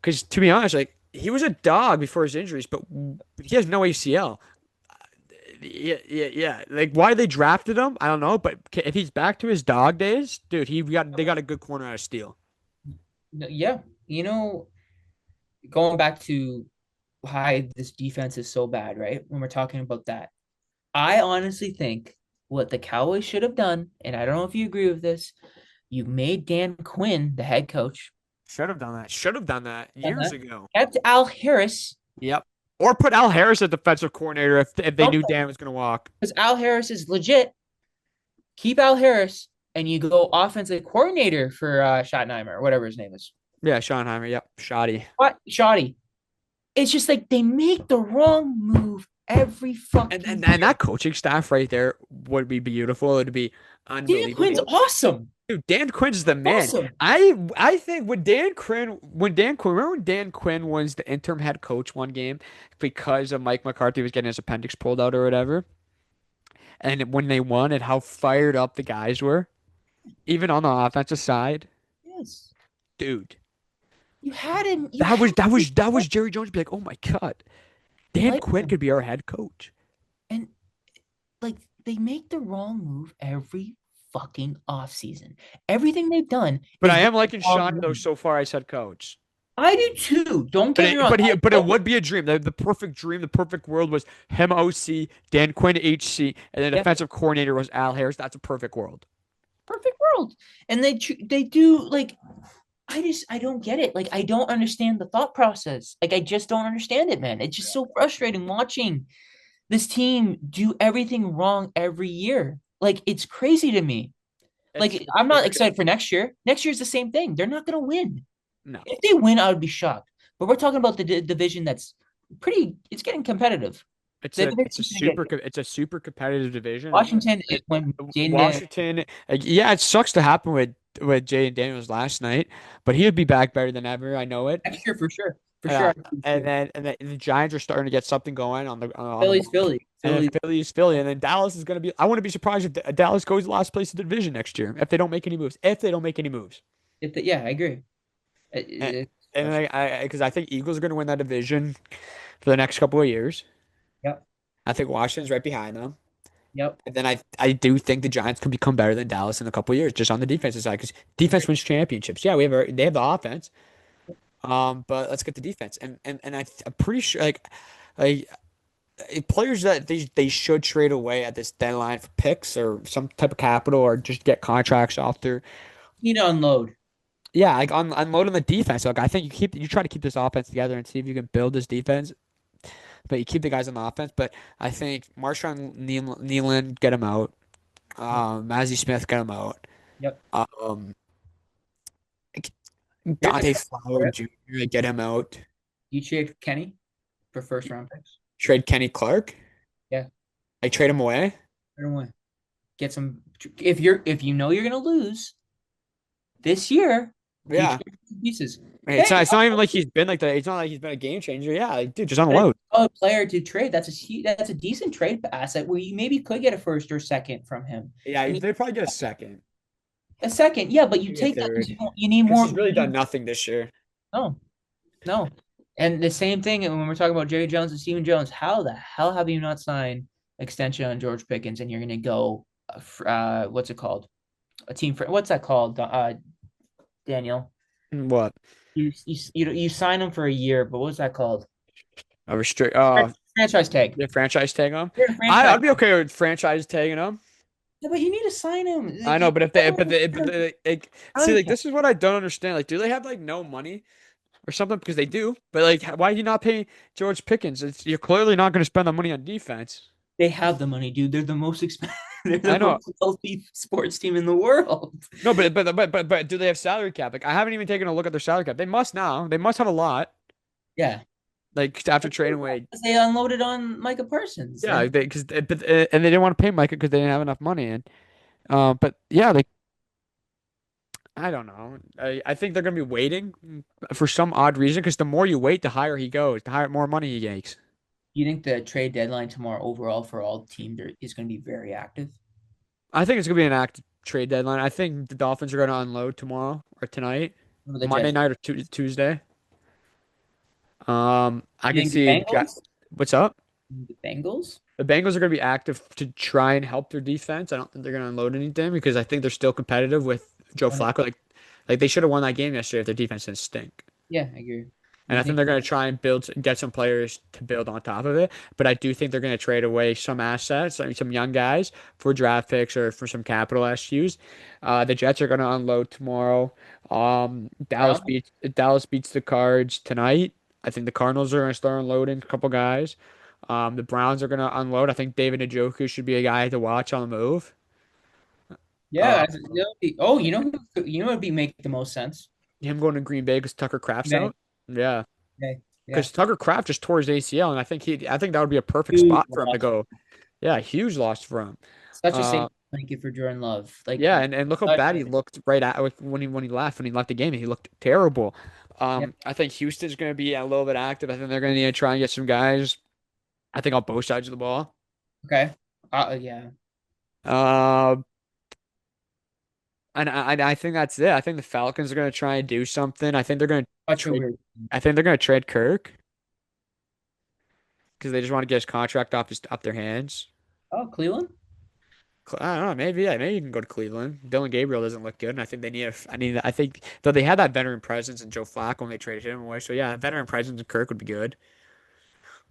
Speaker 1: Because to be honest, like he was a dog before his injuries, but he has no ACL. Yeah, yeah, yeah. Like why they drafted him, I don't know. But if he's back to his dog days, dude, they got a good corner out of steel.
Speaker 2: No, yeah. You know, going back to why this defense is so bad, right? When we're talking about that, I honestly think what the Cowboys should have done, and I don't know if you agree with this, you made Dan Quinn the head coach.
Speaker 1: Should have done that. Should have done that
Speaker 2: Done
Speaker 1: years
Speaker 2: that.
Speaker 1: ago.
Speaker 2: Kept Al Harris.
Speaker 1: Yep. Or put Al Harris as defensive coordinator if they
Speaker 2: Don't
Speaker 1: knew Dan was going to walk.
Speaker 2: because Al Harris is legit. Keep Al Harris and you go offensive coordinator for Schottenheimer or whatever his name is.
Speaker 1: Yeah, Schottenheimer. Yep. Shoddy.
Speaker 2: What? Shoddy. It's just like they make the wrong move every
Speaker 1: And,
Speaker 2: fucking
Speaker 1: and and
Speaker 2: year.
Speaker 1: that coaching staff right there would be beautiful. It'd be
Speaker 2: Dan Quinn's
Speaker 1: unbelievable.
Speaker 2: awesome.
Speaker 1: Dude, Dan Quinn's the man.
Speaker 2: Awesome.
Speaker 1: I think remember when Dan Quinn was the interim head coach one game because of Mike McCarthy was getting his appendix pulled out or whatever, and when they won and how fired up the guys were, even on the offensive side,
Speaker 2: Yes.
Speaker 1: dude,
Speaker 2: You had him. You
Speaker 1: that
Speaker 2: had
Speaker 1: was that
Speaker 2: him.
Speaker 1: was that was Jerry Jones be like, oh my God, Dan
Speaker 2: Like
Speaker 1: Quinn
Speaker 2: him.
Speaker 1: could be our head coach.
Speaker 2: And like they make the wrong move every fucking offseason. Everything they've done
Speaker 1: But
Speaker 2: is
Speaker 1: I
Speaker 2: the
Speaker 1: am liking
Speaker 2: wrong
Speaker 1: Sean though
Speaker 2: move.
Speaker 1: so far as head coach.
Speaker 2: I do too. Don't
Speaker 1: But
Speaker 2: get me wrong.
Speaker 1: it would be a dream. The perfect dream, the perfect world was him OC, Dan Quinn HC, and then
Speaker 2: Yeah,
Speaker 1: defensive coordinator was Al Harris. That's a perfect world.
Speaker 2: perfect world. And they do like I don't get it. Like I don't understand the thought process. Like I just don't understand it, man. It's just so frustrating watching this team do everything wrong every year. Like it's crazy to me. Like
Speaker 1: It's
Speaker 2: I'm not
Speaker 1: very
Speaker 2: excited for next year. Next year's the same thing. They're not going to win.
Speaker 1: no.
Speaker 2: If they win, I would be shocked. But we're talking about the division that's pretty. It's getting competitive. The division's gonna get
Speaker 1: It's a super competitive division,
Speaker 2: Washington.
Speaker 1: and
Speaker 2: When Jaden Daniels
Speaker 1: Washington. Like, yeah, it sucks to happen with Jay and Daniels last night, but he'd be back better than ever. I know it.
Speaker 2: next year for sure, for sure.
Speaker 1: Yeah,
Speaker 2: I think
Speaker 1: and
Speaker 2: too.
Speaker 1: then the Giants are starting to get something going on the
Speaker 2: Philly's
Speaker 1: mark,
Speaker 2: Philly.
Speaker 1: and then
Speaker 2: Philly.
Speaker 1: Philly's Philly, and then Dallas is going to be. I wouldn't be surprised if Dallas goes last place in the division next year if they don't make any moves. If they don't make any moves,
Speaker 2: Yeah, I agree.
Speaker 1: and
Speaker 2: It's
Speaker 1: and
Speaker 2: frustrating.
Speaker 1: I because I think Eagles are going to win that division for the next couple of years.
Speaker 2: Yep.
Speaker 1: I think Washington's right behind them.
Speaker 2: Yep.
Speaker 1: And then I do think the Giants could become better than Dallas in a couple of years, just on the defensive side, because defense wins championships. Yeah, they have the offense, but let's get the defense. I'm pretty sure like players that they should trade away at this deadline for picks or some type of capital or just get contracts off their.
Speaker 2: Need to unload.
Speaker 1: Yeah, like on unloading the defense. Like I think you try to keep this offense together and see if you can build this defense, but you keep the guys on the offense. But I think Marshawn Nealon, get him out.
Speaker 2: Yep.
Speaker 1: Mazzy Smith, get him out.
Speaker 2: Yep.
Speaker 1: Um,
Speaker 2: Here's a
Speaker 1: Dante
Speaker 2: question for
Speaker 1: Flower
Speaker 2: you.
Speaker 1: Jr., get him out.
Speaker 2: You trade Kenny for first round picks?
Speaker 1: Trade Kenny Clark.
Speaker 2: Yeah.
Speaker 1: I trade him away.
Speaker 2: Right away. Get some if you know you're gonna lose this year, you
Speaker 1: Yeah.
Speaker 2: trade some pieces.
Speaker 1: Hey,
Speaker 2: Hey,
Speaker 1: it's not even like he's been like the it's not like he's been a game changer. Yeah, like, dude, just
Speaker 2: but if
Speaker 1: unload.
Speaker 2: you call a player to trade, that's a decent trade asset where you maybe could get a first or second from him.
Speaker 1: Yeah,
Speaker 2: And
Speaker 1: they probably get a second.
Speaker 2: a second, yeah, but you
Speaker 1: Maybe a
Speaker 2: take that because
Speaker 1: third.
Speaker 2: you need
Speaker 1: Because
Speaker 2: more.
Speaker 1: he's really done nothing this year.
Speaker 2: No, no. And the same thing when we're talking about Jerry Jones and Steven Jones. How the hell have you not signed extension on George Pickens and you're going to go, what's it called? A team for what's that called? Daniel.
Speaker 1: What?
Speaker 2: You sign him for a year, but what's that called?
Speaker 1: A restrict
Speaker 2: Franchise tag.
Speaker 1: the franchise tag him?
Speaker 2: You're a franchise.
Speaker 1: I'd be okay with franchise tagging him.
Speaker 2: Yeah, but you need to sign him.
Speaker 1: I
Speaker 2: Like,
Speaker 1: know, but if they see,
Speaker 2: salary
Speaker 1: like
Speaker 2: cap.
Speaker 1: this is what I don't understand. Like, do they have like no money or something? Because they do, but like, why are you not paying George Pickens? You're clearly not going to spend the money on defense.
Speaker 2: They have the money, dude. They're the most expensive. They're
Speaker 1: I
Speaker 2: the
Speaker 1: know.
Speaker 2: most healthy sports team in the world.
Speaker 1: No, but do they have salary cap? Like, I haven't even taken a look at their salary cap. They must now. They must have a lot.
Speaker 2: Yeah.
Speaker 1: Like after trading away,
Speaker 2: They unloaded on Micah Parsons.
Speaker 1: yeah,
Speaker 2: And
Speaker 1: they because and they didn't want to pay Micah because they didn't have enough money. And but yeah, like I don't know. I think they're gonna be waiting for some odd reason because the more you wait, the higher he goes, the higher more money he makes.
Speaker 2: you think the trade deadline tomorrow overall for all teams is going to be very active?
Speaker 1: I think it's gonna be an active trade deadline. I think the Dolphins are gonna unload tomorrow or tonight,
Speaker 2: What about the
Speaker 1: Monday
Speaker 2: Jets?
Speaker 1: night or Tuesday. I
Speaker 2: You
Speaker 1: can
Speaker 2: think the
Speaker 1: see
Speaker 2: Bengals?
Speaker 1: what's up.
Speaker 2: The Bengals?
Speaker 1: The Bengals are going to be active to try and help their defense. I don't think they're going to unload anything because I think they're still competitive with Joe Flacco. Like they should have won that game yesterday if their defense didn't stink.
Speaker 2: Yeah, I agree.
Speaker 1: And
Speaker 2: You
Speaker 1: I think
Speaker 2: think
Speaker 1: they're going to try and get some players to build on top of it. But I do think they're going to trade away some assets, like some young guys, for draft picks or for some capital SUs. The Jets are going to unload tomorrow.
Speaker 2: Brown?
Speaker 1: Dallas beats the Cards tonight. I think the Cardinals are going to start unloading a couple guys. The Browns are going to unload. I think David Njoku should be a guy to watch on the move. Uh,
Speaker 2: Yeah, oh, you know what would be make the most sense?
Speaker 1: him going to Green Bay because Tucker Kraft's
Speaker 2: Okay.
Speaker 1: out. Yeah,
Speaker 2: Okay. Yeah.
Speaker 1: because Tucker Kraft just tore his ACL, and I think that would be a perfect
Speaker 2: Huge
Speaker 1: spot for him to
Speaker 2: loss.
Speaker 1: go. Yeah, huge loss for him.
Speaker 2: Such a safe
Speaker 1: Uh,
Speaker 2: blanket for Jordan Love. Like,
Speaker 1: yeah, and look how
Speaker 2: such
Speaker 1: bad
Speaker 2: a,
Speaker 1: he looked right at like, when he left the game. He looked terrible.
Speaker 2: yeah.
Speaker 1: I think Houston's going to be a little bit active. I think they're going to need to try and get some guys. I think on both sides of the ball.
Speaker 2: Okay. Yeah.
Speaker 1: Uh, I think that's it. I think the Falcons are going to try and do something. I think they're going to
Speaker 2: Such a
Speaker 1: trade.
Speaker 2: weird.
Speaker 1: I think they're going to trade Kirk because they just want to get his contract off their hands.
Speaker 2: Oh, Cleveland?
Speaker 1: I don't know. Maybe yeah. Maybe you can go to Cleveland. Dylan Gabriel doesn't look good, and I think they need a. I think though they had that veteran presence in Joe Flacco when they traded him away. So yeah, veteran presence in Kirk would be good.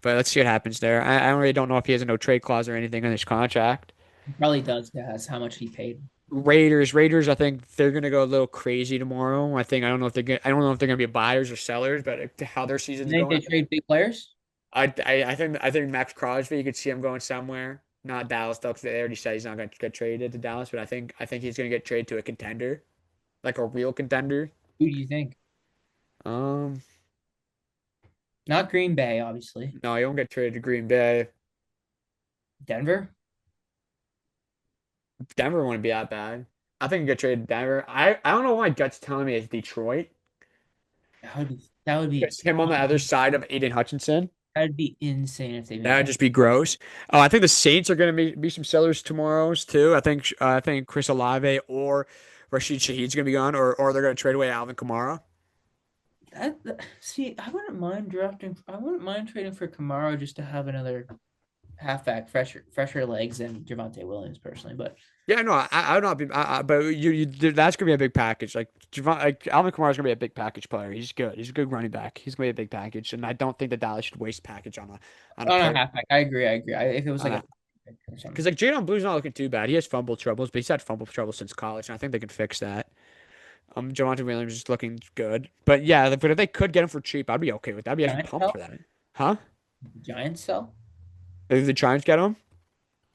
Speaker 1: But let's see what happens there. I really don't know if he has a no trade clause or anything in his contract.
Speaker 2: He probably does. That's how much he paid.
Speaker 1: Raiders. I think they're gonna go a little crazy tomorrow. I don't know if I don't know if they're gonna be buyers or sellers, but how their
Speaker 2: You
Speaker 1: season's
Speaker 2: think
Speaker 1: going.
Speaker 2: they trade big players?
Speaker 1: I think Max Crosby, you could see him going somewhere. Not Dallas though, because they already said he's not going to get traded to Dallas. But I think he's going to get traded to a contender, like a real contender.
Speaker 2: Who do you think?
Speaker 1: Um,
Speaker 2: Not Green Bay, obviously.
Speaker 1: no, he won't get traded to Green Bay.
Speaker 2: Denver?
Speaker 1: Denver wouldn't be that bad. I think he get traded to Denver. I don't know why my gut's telling me it's Detroit.
Speaker 2: That would be
Speaker 1: It's him on the other side of Aiden Hutchinson.
Speaker 2: that'd be insane if they made
Speaker 1: That'd
Speaker 2: that.
Speaker 1: just be gross. Oh, I think the Saints are going to be some sellers tomorrow's too. I think Chris Olave or Rashid Shaheed's going to be gone, or they're going to trade away Alvin Kamara.
Speaker 2: See, I wouldn't mind drafting. I wouldn't mind trading for Kamara just to have another halfback, fresher legs than Javante Williams personally. But
Speaker 1: Yeah, no, I would not be. But that's gonna be a big package. Like Alvin Kamara's gonna be a big package player. He's good. He's a good running back. He's gonna be a big package, and I don't think that Dallas should waste package on a
Speaker 2: on a
Speaker 1: player.
Speaker 2: halfback, I agree. I agree. If it was like
Speaker 1: On
Speaker 2: a
Speaker 1: a
Speaker 2: or something.
Speaker 1: Because like Jadon Blue's not looking too bad. He has fumble troubles, but he's had fumble trouble since college, and I think they can fix that. Javonte Williams is looking good, but yeah, but if they could get him for cheap, I'd be okay with that. I'd be actually
Speaker 2: Giants
Speaker 1: pumped
Speaker 2: sell?
Speaker 1: for that. Huh?
Speaker 2: The Giants sell?
Speaker 1: If the Giants get him?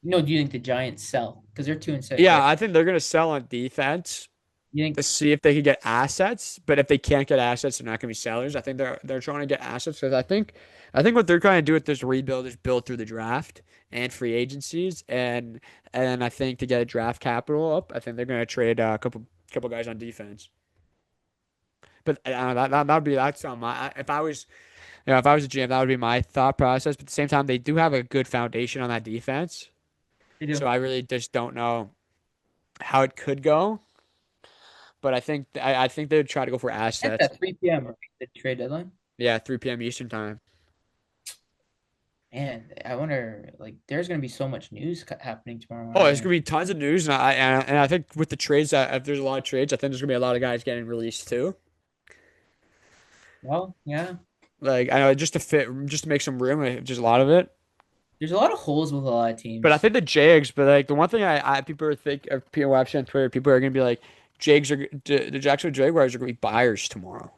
Speaker 2: No, do you think the Giants sell? Because they're 2-6,
Speaker 1: Yeah,
Speaker 2: right?
Speaker 1: I think they're gonna sell on defense
Speaker 2: You
Speaker 1: to
Speaker 2: think
Speaker 1: see if they can get assets. But if they can't get assets, they're not gonna be sellers. I think they're trying to get assets because I think what they're trying to do with this rebuild is build through the draft and free agencies, and I think to get a draft capital up, I think they're gonna trade a couple guys on defense. But that'd be that's on my if I was if I was a GM, that would be my thought process. But at the same time, they do have a good foundation on that defense,
Speaker 2: they
Speaker 1: so
Speaker 2: do?
Speaker 1: I really just don't know how it could go. But I think they would try to go for
Speaker 2: That's
Speaker 1: assets.
Speaker 2: at 3 p.m., right? The trade deadline.
Speaker 1: Yeah, 3 p.m. Eastern time.
Speaker 2: Man, I wonder, like, there's going to be so much news happening tomorrow
Speaker 1: Oh,
Speaker 2: morning.
Speaker 1: there's gonna be tons of news, and I think with the trades, that if there's a lot of trades, I think there's gonna be a lot of guys getting released too.
Speaker 2: Well, yeah.
Speaker 1: Like I know just to make some room, just a lot of it.
Speaker 2: There's a lot of holes with a lot of
Speaker 1: But I
Speaker 2: teams.
Speaker 1: think the Jags, but like the one thing people are people I've seen on Twitter, people are gonna be like, the Jacksonville Jaguars are gonna be buyers tomorrow,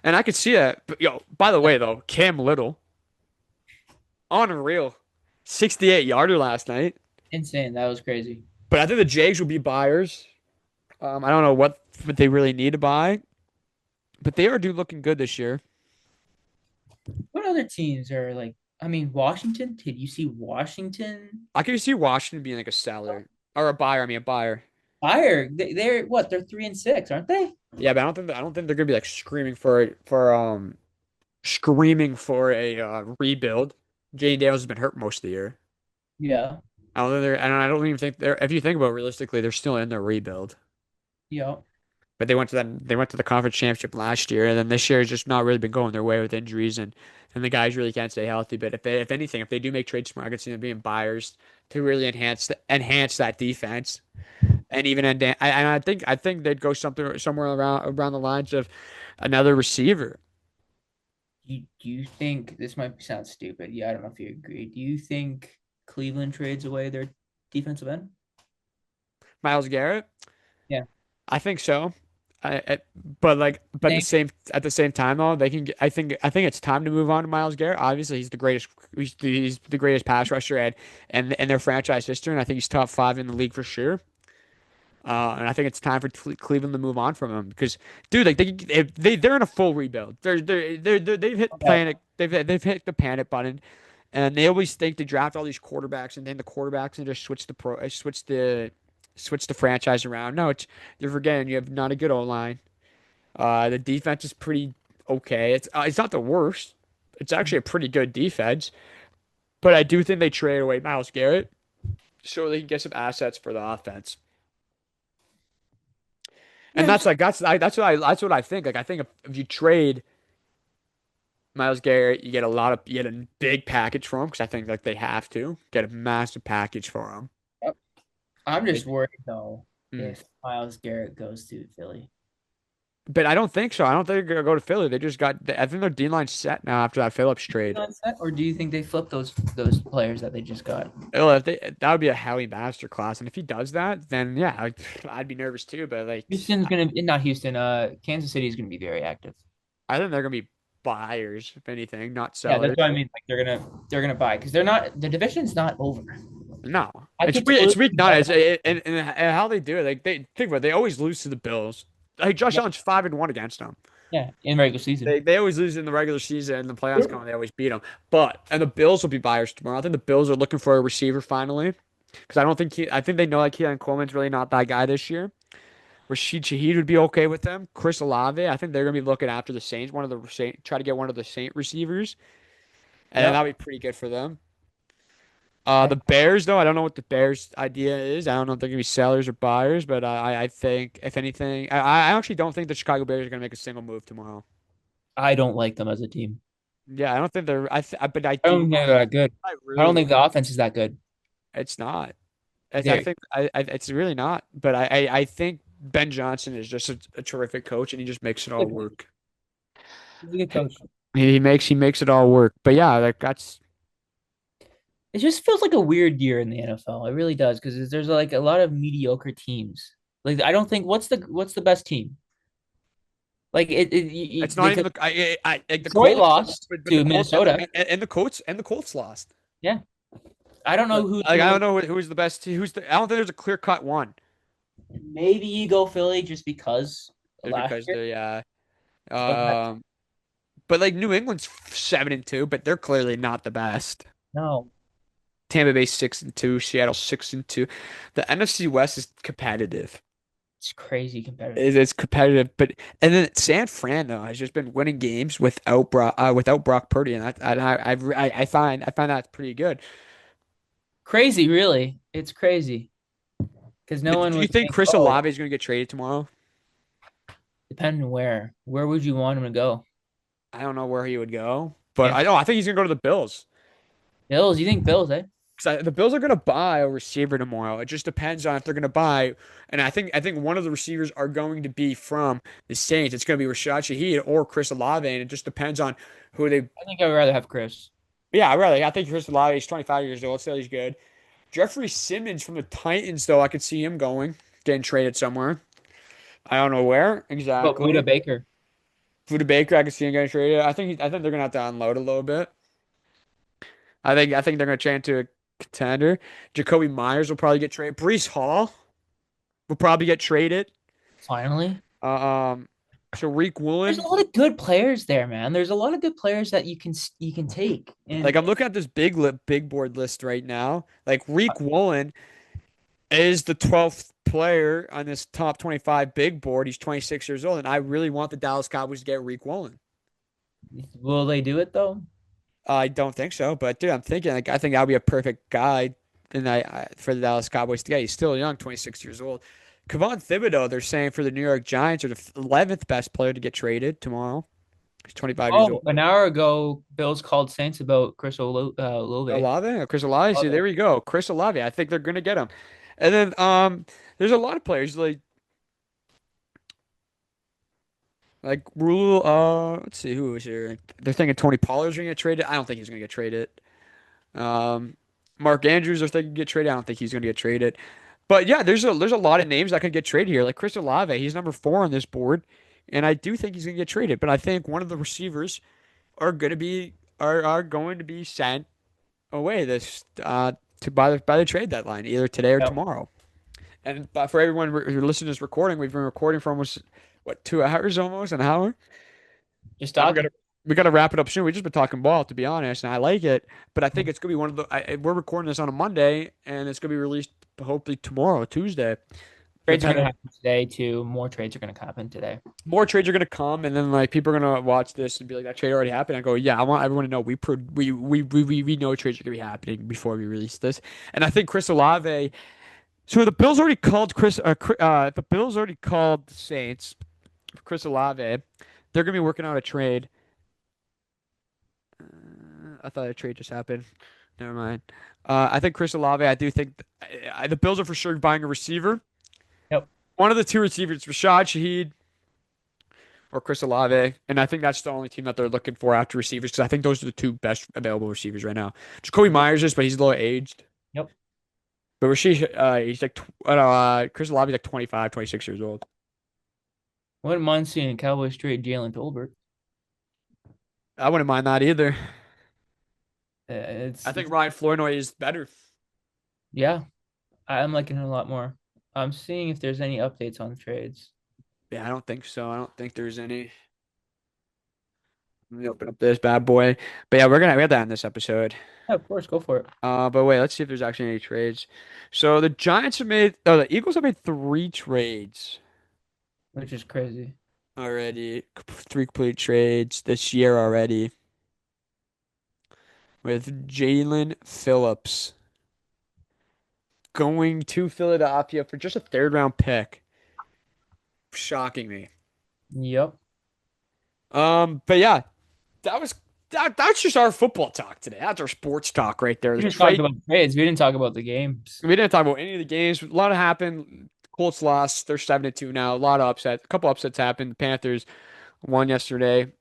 Speaker 1: and I could see that. But yo, by the way though, Cam Little, unreal, 68 yarder last night.
Speaker 2: Insane. That was crazy.
Speaker 1: But I think the Jags will be buyers. I don't know what they really need to buy, but they are do looking good this year.
Speaker 2: What other teams are like, I mean, Washington? Did you see Washington?
Speaker 1: I can see Washington being like a seller or a buyer. I mean, a buyer.
Speaker 2: Fire. They're what? They're 3-6, aren't they?
Speaker 1: Yeah, but I don't think they're gonna be like screaming for a rebuild. Jay Dales has been hurt most of the year.
Speaker 2: Yeah.
Speaker 1: I don't even think they're. If you think about it realistically, they're still in their rebuild.
Speaker 2: Yeah.
Speaker 1: But they went to the conference championship last year, and then this year has just not really been going their way with injuries, and the guys really can't stay healthy. But if anything, if they do make trades tomorrow, I could see them being buyers to really enhance that defense, and even I think they'd go somewhere around the lines of another receiver.
Speaker 2: Do you think this might sound stupid? Yeah, I don't know if you agree. Do you think Cleveland trades away their defensive end?
Speaker 1: Myles Garrett,
Speaker 2: Yeah.
Speaker 1: I think so. I, but
Speaker 2: Think
Speaker 1: at the same time though, they can. I think it's time to move on to Myles Garrett. Obviously, he's the greatest pass rusher and in their franchise history, and I think he's top five in the league for sure. And I think it's time for Cleveland to move on from him because, dude, like they're in a full rebuild. They've hit
Speaker 2: about
Speaker 1: panic. They've hit the panic button, and they always think to draft all these quarterbacks and then the quarterbacks and just switch the franchise around. No, you're forgetting you have not a good O line. The defense is pretty okay. It's not the worst. It's actually a pretty good defense, but I do think they trade away Myles Garrett so they can get some assets for the offense. And
Speaker 2: yeah,
Speaker 1: that's what I think. Like I think if you trade Myles Garrett, you get a big package for him because I think like they have to get a massive package for him.
Speaker 2: I'm
Speaker 1: They,
Speaker 2: just worried though
Speaker 1: mm.
Speaker 2: if Myles Garrett goes to Philly.
Speaker 1: But I don't think so. I don't think they're gonna go to Philly. They just got. I think their D line's set now after that Phillips trade.
Speaker 2: Or do you think they flip those players that they just got?
Speaker 1: Oh, if they that would be a Howie masterclass, and if he does that, then yeah, I'd be nervous too. But like,
Speaker 2: Houston's gonna not Houston. Kansas City is gonna be very active.
Speaker 1: I think they're gonna be buyers, if anything, not
Speaker 2: Yeah, that's
Speaker 1: sellers.
Speaker 2: what I mean. Like they're gonna buy because they're not the division's not over.
Speaker 1: No,
Speaker 2: I
Speaker 1: it's
Speaker 2: could
Speaker 1: weird. It's
Speaker 2: totally
Speaker 1: week
Speaker 2: see
Speaker 1: nine.
Speaker 2: that.
Speaker 1: And how they do it. Like they think about it, they always lose to the Bills. Like Josh
Speaker 2: Yeah,
Speaker 1: Allen's 5-1 against them.
Speaker 2: yeah, in regular season.
Speaker 1: They always lose in the regular season, and the playoffs come. They always beat them. And the Bills will be buyers tomorrow. I think the Bills are looking for a receiver finally, because I don't think I think they know like Keelan Coleman's really not that guy this year. Rashid Shaheed would be okay with them. Chris Olave, I think they're gonna be looking after the Saints. Try to get one of the Saint receivers, and
Speaker 2: Yep.
Speaker 1: that'd be pretty good for them.
Speaker 2: I,
Speaker 1: The Bears, though, I don't know what the Bears' idea is. I don't know if they're gonna be sellers or buyers, but I think if anything, I actually don't think the Chicago Bears are gonna make a single move tomorrow.
Speaker 2: I don't like them as a team.
Speaker 1: Yeah, I don't think they're. But I
Speaker 2: I
Speaker 1: do.
Speaker 2: don't think they're that good.
Speaker 1: I
Speaker 2: I don't
Speaker 1: really.
Speaker 2: think the offense is that good.
Speaker 1: It's not. I
Speaker 2: They're
Speaker 1: think it's really not. But I think Ben Johnson is just a terrific coach, and he just makes it all work.
Speaker 2: he's a good coach.
Speaker 1: He makes it all work. But yeah, like that's
Speaker 2: It just feels like a weird year in the NFL. It really does because there's like a lot of mediocre teams. Like I don't think what's the best team? Like
Speaker 1: It's not even
Speaker 2: because
Speaker 1: the like the
Speaker 2: Detroit
Speaker 1: Colts,
Speaker 2: lost
Speaker 1: but the
Speaker 2: to
Speaker 1: Colts
Speaker 2: Minnesota.
Speaker 1: and the Colts lost.
Speaker 2: Yeah. I don't know
Speaker 1: But
Speaker 2: who
Speaker 1: like I don't
Speaker 2: to
Speaker 1: know who's the best. Who's the? I don't think there's a clear cut one.
Speaker 2: maybe you go Philly just because
Speaker 1: Just
Speaker 2: last
Speaker 1: because
Speaker 2: year.
Speaker 1: they
Speaker 2: But
Speaker 1: um but like New England's 7-2, but they're clearly not the best.
Speaker 2: no,
Speaker 1: Tampa Bay 6-2, Seattle 6-2. The NFC West is competitive.
Speaker 2: it's crazy competitive.
Speaker 1: It's competitive, but and then San Fran though has just been winning games without Brock Purdy, and I find that pretty good.
Speaker 2: Crazy, really. It's crazy because no one
Speaker 1: Do you
Speaker 2: would
Speaker 1: think
Speaker 2: think,
Speaker 1: Chris
Speaker 2: oh,
Speaker 1: Olave is going to get traded tomorrow?
Speaker 2: depending where. Where would you want him to go?
Speaker 1: I don't know where he would go, but
Speaker 2: Yeah.
Speaker 1: I think he's going to go to the Bills.
Speaker 2: Bills, you think Bills, eh?
Speaker 1: Because the Bills are going to buy a receiver tomorrow. It just depends on if they're going to buy, and I think one of the receivers are going to be from the Saints. It's going to be Rashad Shaheed or Chris Olave, and it just depends on who they.
Speaker 2: I think I would rather have Chris.
Speaker 1: Yeah, really. I think Chris Olave is 25 years old, still he's good. Jeffrey Simmons from the Titans, though, I could see him going, getting traded somewhere. I don't know where
Speaker 2: But Buda
Speaker 1: exactly.
Speaker 2: Baker.
Speaker 1: Fuda Baker, I could see him getting traded. I think they're going to have to unload a little bit. I think they're going to change to a contender. Jacoby Myers will probably get traded. Brees Hall will probably get traded.
Speaker 2: Finally.
Speaker 1: Uh, um, Tariq
Speaker 2: There's a
Speaker 1: Woolen.
Speaker 2: lot of good players there, man. There's a lot of good players that you can take.
Speaker 1: Like
Speaker 2: And
Speaker 1: I'm looking at this big board list right now. Like Reek Woolen is the 12th player on this top 25 big board. He's 26 years old, and I really want the Dallas Cowboys to get Reek Woolen.
Speaker 2: will they do it though?
Speaker 1: I don't think so, but dude, I'm thinking like I think that'll be a perfect guy, and for the Dallas Cowboys to get. He's still young, 26 years old. Kevon Thibodeau, they're saying for the New York Giants, are the 11th best player to get traded tomorrow. He's 25 years
Speaker 2: Oh,
Speaker 1: old.
Speaker 2: an hour ago, Bills called Saints about Olave.
Speaker 1: Olave, Chris Olave. See,
Speaker 2: Olave.
Speaker 1: there we go. Chris Olave. I think they're gonna get him. And then there's a lot of players like Rule. Let's see who is here. They're thinking Tony Pollard's gonna get traded. I don't think he's gonna get traded. Um, Mark Andrews, they're thinking get traded. I don't think he's gonna get traded. But yeah, there's a lot of names that could get traded here. Like Chris Olave, he's number 4 on this board, and I do think he's gonna get traded. But I think one of the receivers are going to be sent away this to by the trade deadline, either today or
Speaker 2: Yep.
Speaker 1: tomorrow. And for everyone who listens to this recording, we've been recording for almost what 2 hours, almost an hour.
Speaker 2: Just
Speaker 1: And
Speaker 2: talking.
Speaker 1: we gotta wrap it up soon. We just been talking ball, to be honest, and I like it. But I think it's gonna be one of the. We're recording this on a Monday, and it's gonna be released hopefully tomorrow, Tuesday.
Speaker 2: Trades are going to
Speaker 1: Depending,
Speaker 2: happen today too. More trades are going to happen today.
Speaker 1: more trades are gonna come, and then like people are gonna watch this and be like, "That trade already happened." I go, "Yeah, I want everyone to know we know trades are gonna be happening before we release this." And I think Chris Olave. So the Bills already called the Bills already called the Saints for Chris Olave. They're gonna be working out a trade. I thought a trade just happened. Never mind. I think Chris Olave. I do think the Bills are for sure buying a receiver.
Speaker 2: Yep.
Speaker 1: One of the two receivers, Rashad Shaheed or Chris Olave, and I think that's the only team that they're looking for after receivers because I think those are the two best available receivers right now. Jacoby Myers is, but he's a little aged.
Speaker 2: Yep.
Speaker 1: But Rashid, he's like, Chris Olave is like 25, 26 years old.
Speaker 2: Wouldn't mind seeing Cowboys trade Jalen Tolbert.
Speaker 1: I wouldn't mind that either. I think
Speaker 2: It's
Speaker 1: Ryan Flournoy is better.
Speaker 2: yeah. I'm liking it a lot more. I'm seeing if there's any updates on trades.
Speaker 1: Yeah, I don't think so. I don't think there's any. Let me open up this bad boy. But yeah, we have that in this episode.
Speaker 2: Yeah, of course, go for it.
Speaker 1: But wait, let's see if there's actually any trades. So the Eagles have made 3 trades
Speaker 2: Which is crazy.
Speaker 1: already. 3 complete trades this year already with Jalen Phillips going to Philadelphia for just a 3rd round pick. Shocking me.
Speaker 2: Yep.
Speaker 1: But yeah, that's just our football talk today. That's our sports talk right there.
Speaker 2: We
Speaker 1: The
Speaker 2: just talked
Speaker 1: trade.
Speaker 2: about trades. We didn't talk about the games.
Speaker 1: We didn't talk about any of the games. A lot happened. Colts lost. They're 7-2 now. A lot of upsets. A couple upsets happened. The Panthers won yesterday.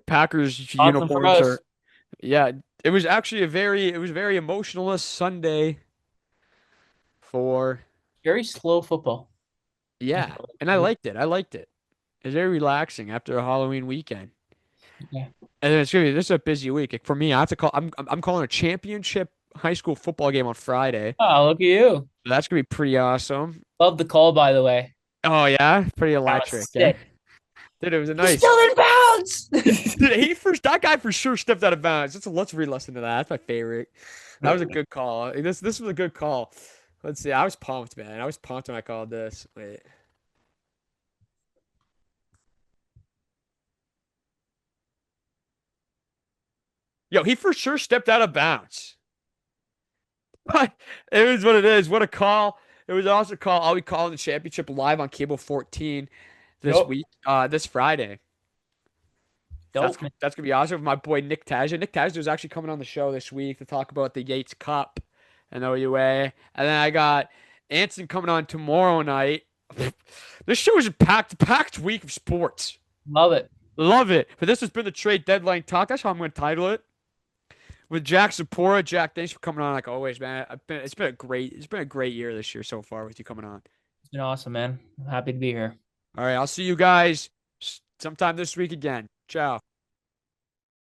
Speaker 1: Packers
Speaker 2: Awesome for
Speaker 1: uniforms
Speaker 2: us.
Speaker 1: are yeah. It was very emotionalist Sunday for
Speaker 2: very slow football. I
Speaker 1: Yeah,
Speaker 2: felt
Speaker 1: and I
Speaker 2: like.
Speaker 1: liked it. I liked it. It's very relaxing after a Halloween weekend.
Speaker 2: Yeah.
Speaker 1: And then it's gonna be this is a busy week. Like, for me, I have to call. I'm calling a championship high school football game on Friday.
Speaker 2: Oh, look at you.
Speaker 1: That's gonna be pretty awesome.
Speaker 2: Love the call, by the way.
Speaker 1: Oh yeah, pretty
Speaker 2: That was
Speaker 1: electric. Yeah,
Speaker 2: sick.
Speaker 1: dude, it was a
Speaker 2: He's
Speaker 1: nice.
Speaker 2: still in bounds.
Speaker 1: Dude, that guy for sure stepped out of bounds. Let's re-listen to that. That's my favorite. That was a good call. This was a good call. Let's see. I was pumped, man. I was pumped when I called this. Wait. Yo, he for sure stepped out of bounds. But it is what it is. What a call. It was also a call. I'll be calling the championship live on cable 14 this
Speaker 2: Dope.
Speaker 1: week, this Friday.
Speaker 2: Dope, man.
Speaker 1: That's gonna be awesome. My boy Nick Tajda. Nick Tajda is actually coming on the show this week to talk about the Yates Cup and OUA. And then I got Anson coming on tomorrow night. This show is a packed week of sports.
Speaker 2: Love it.
Speaker 1: Love it. But this has been the trade deadline talk. That's how I'm going to title it. With Jack Zapora. Jack, thanks for coming on like always, man. It's been a great year this year so far with you coming on.
Speaker 2: It's been awesome, man. I'm happy to be here.
Speaker 1: All right, I'll see you guys sometime this week again. Ciao.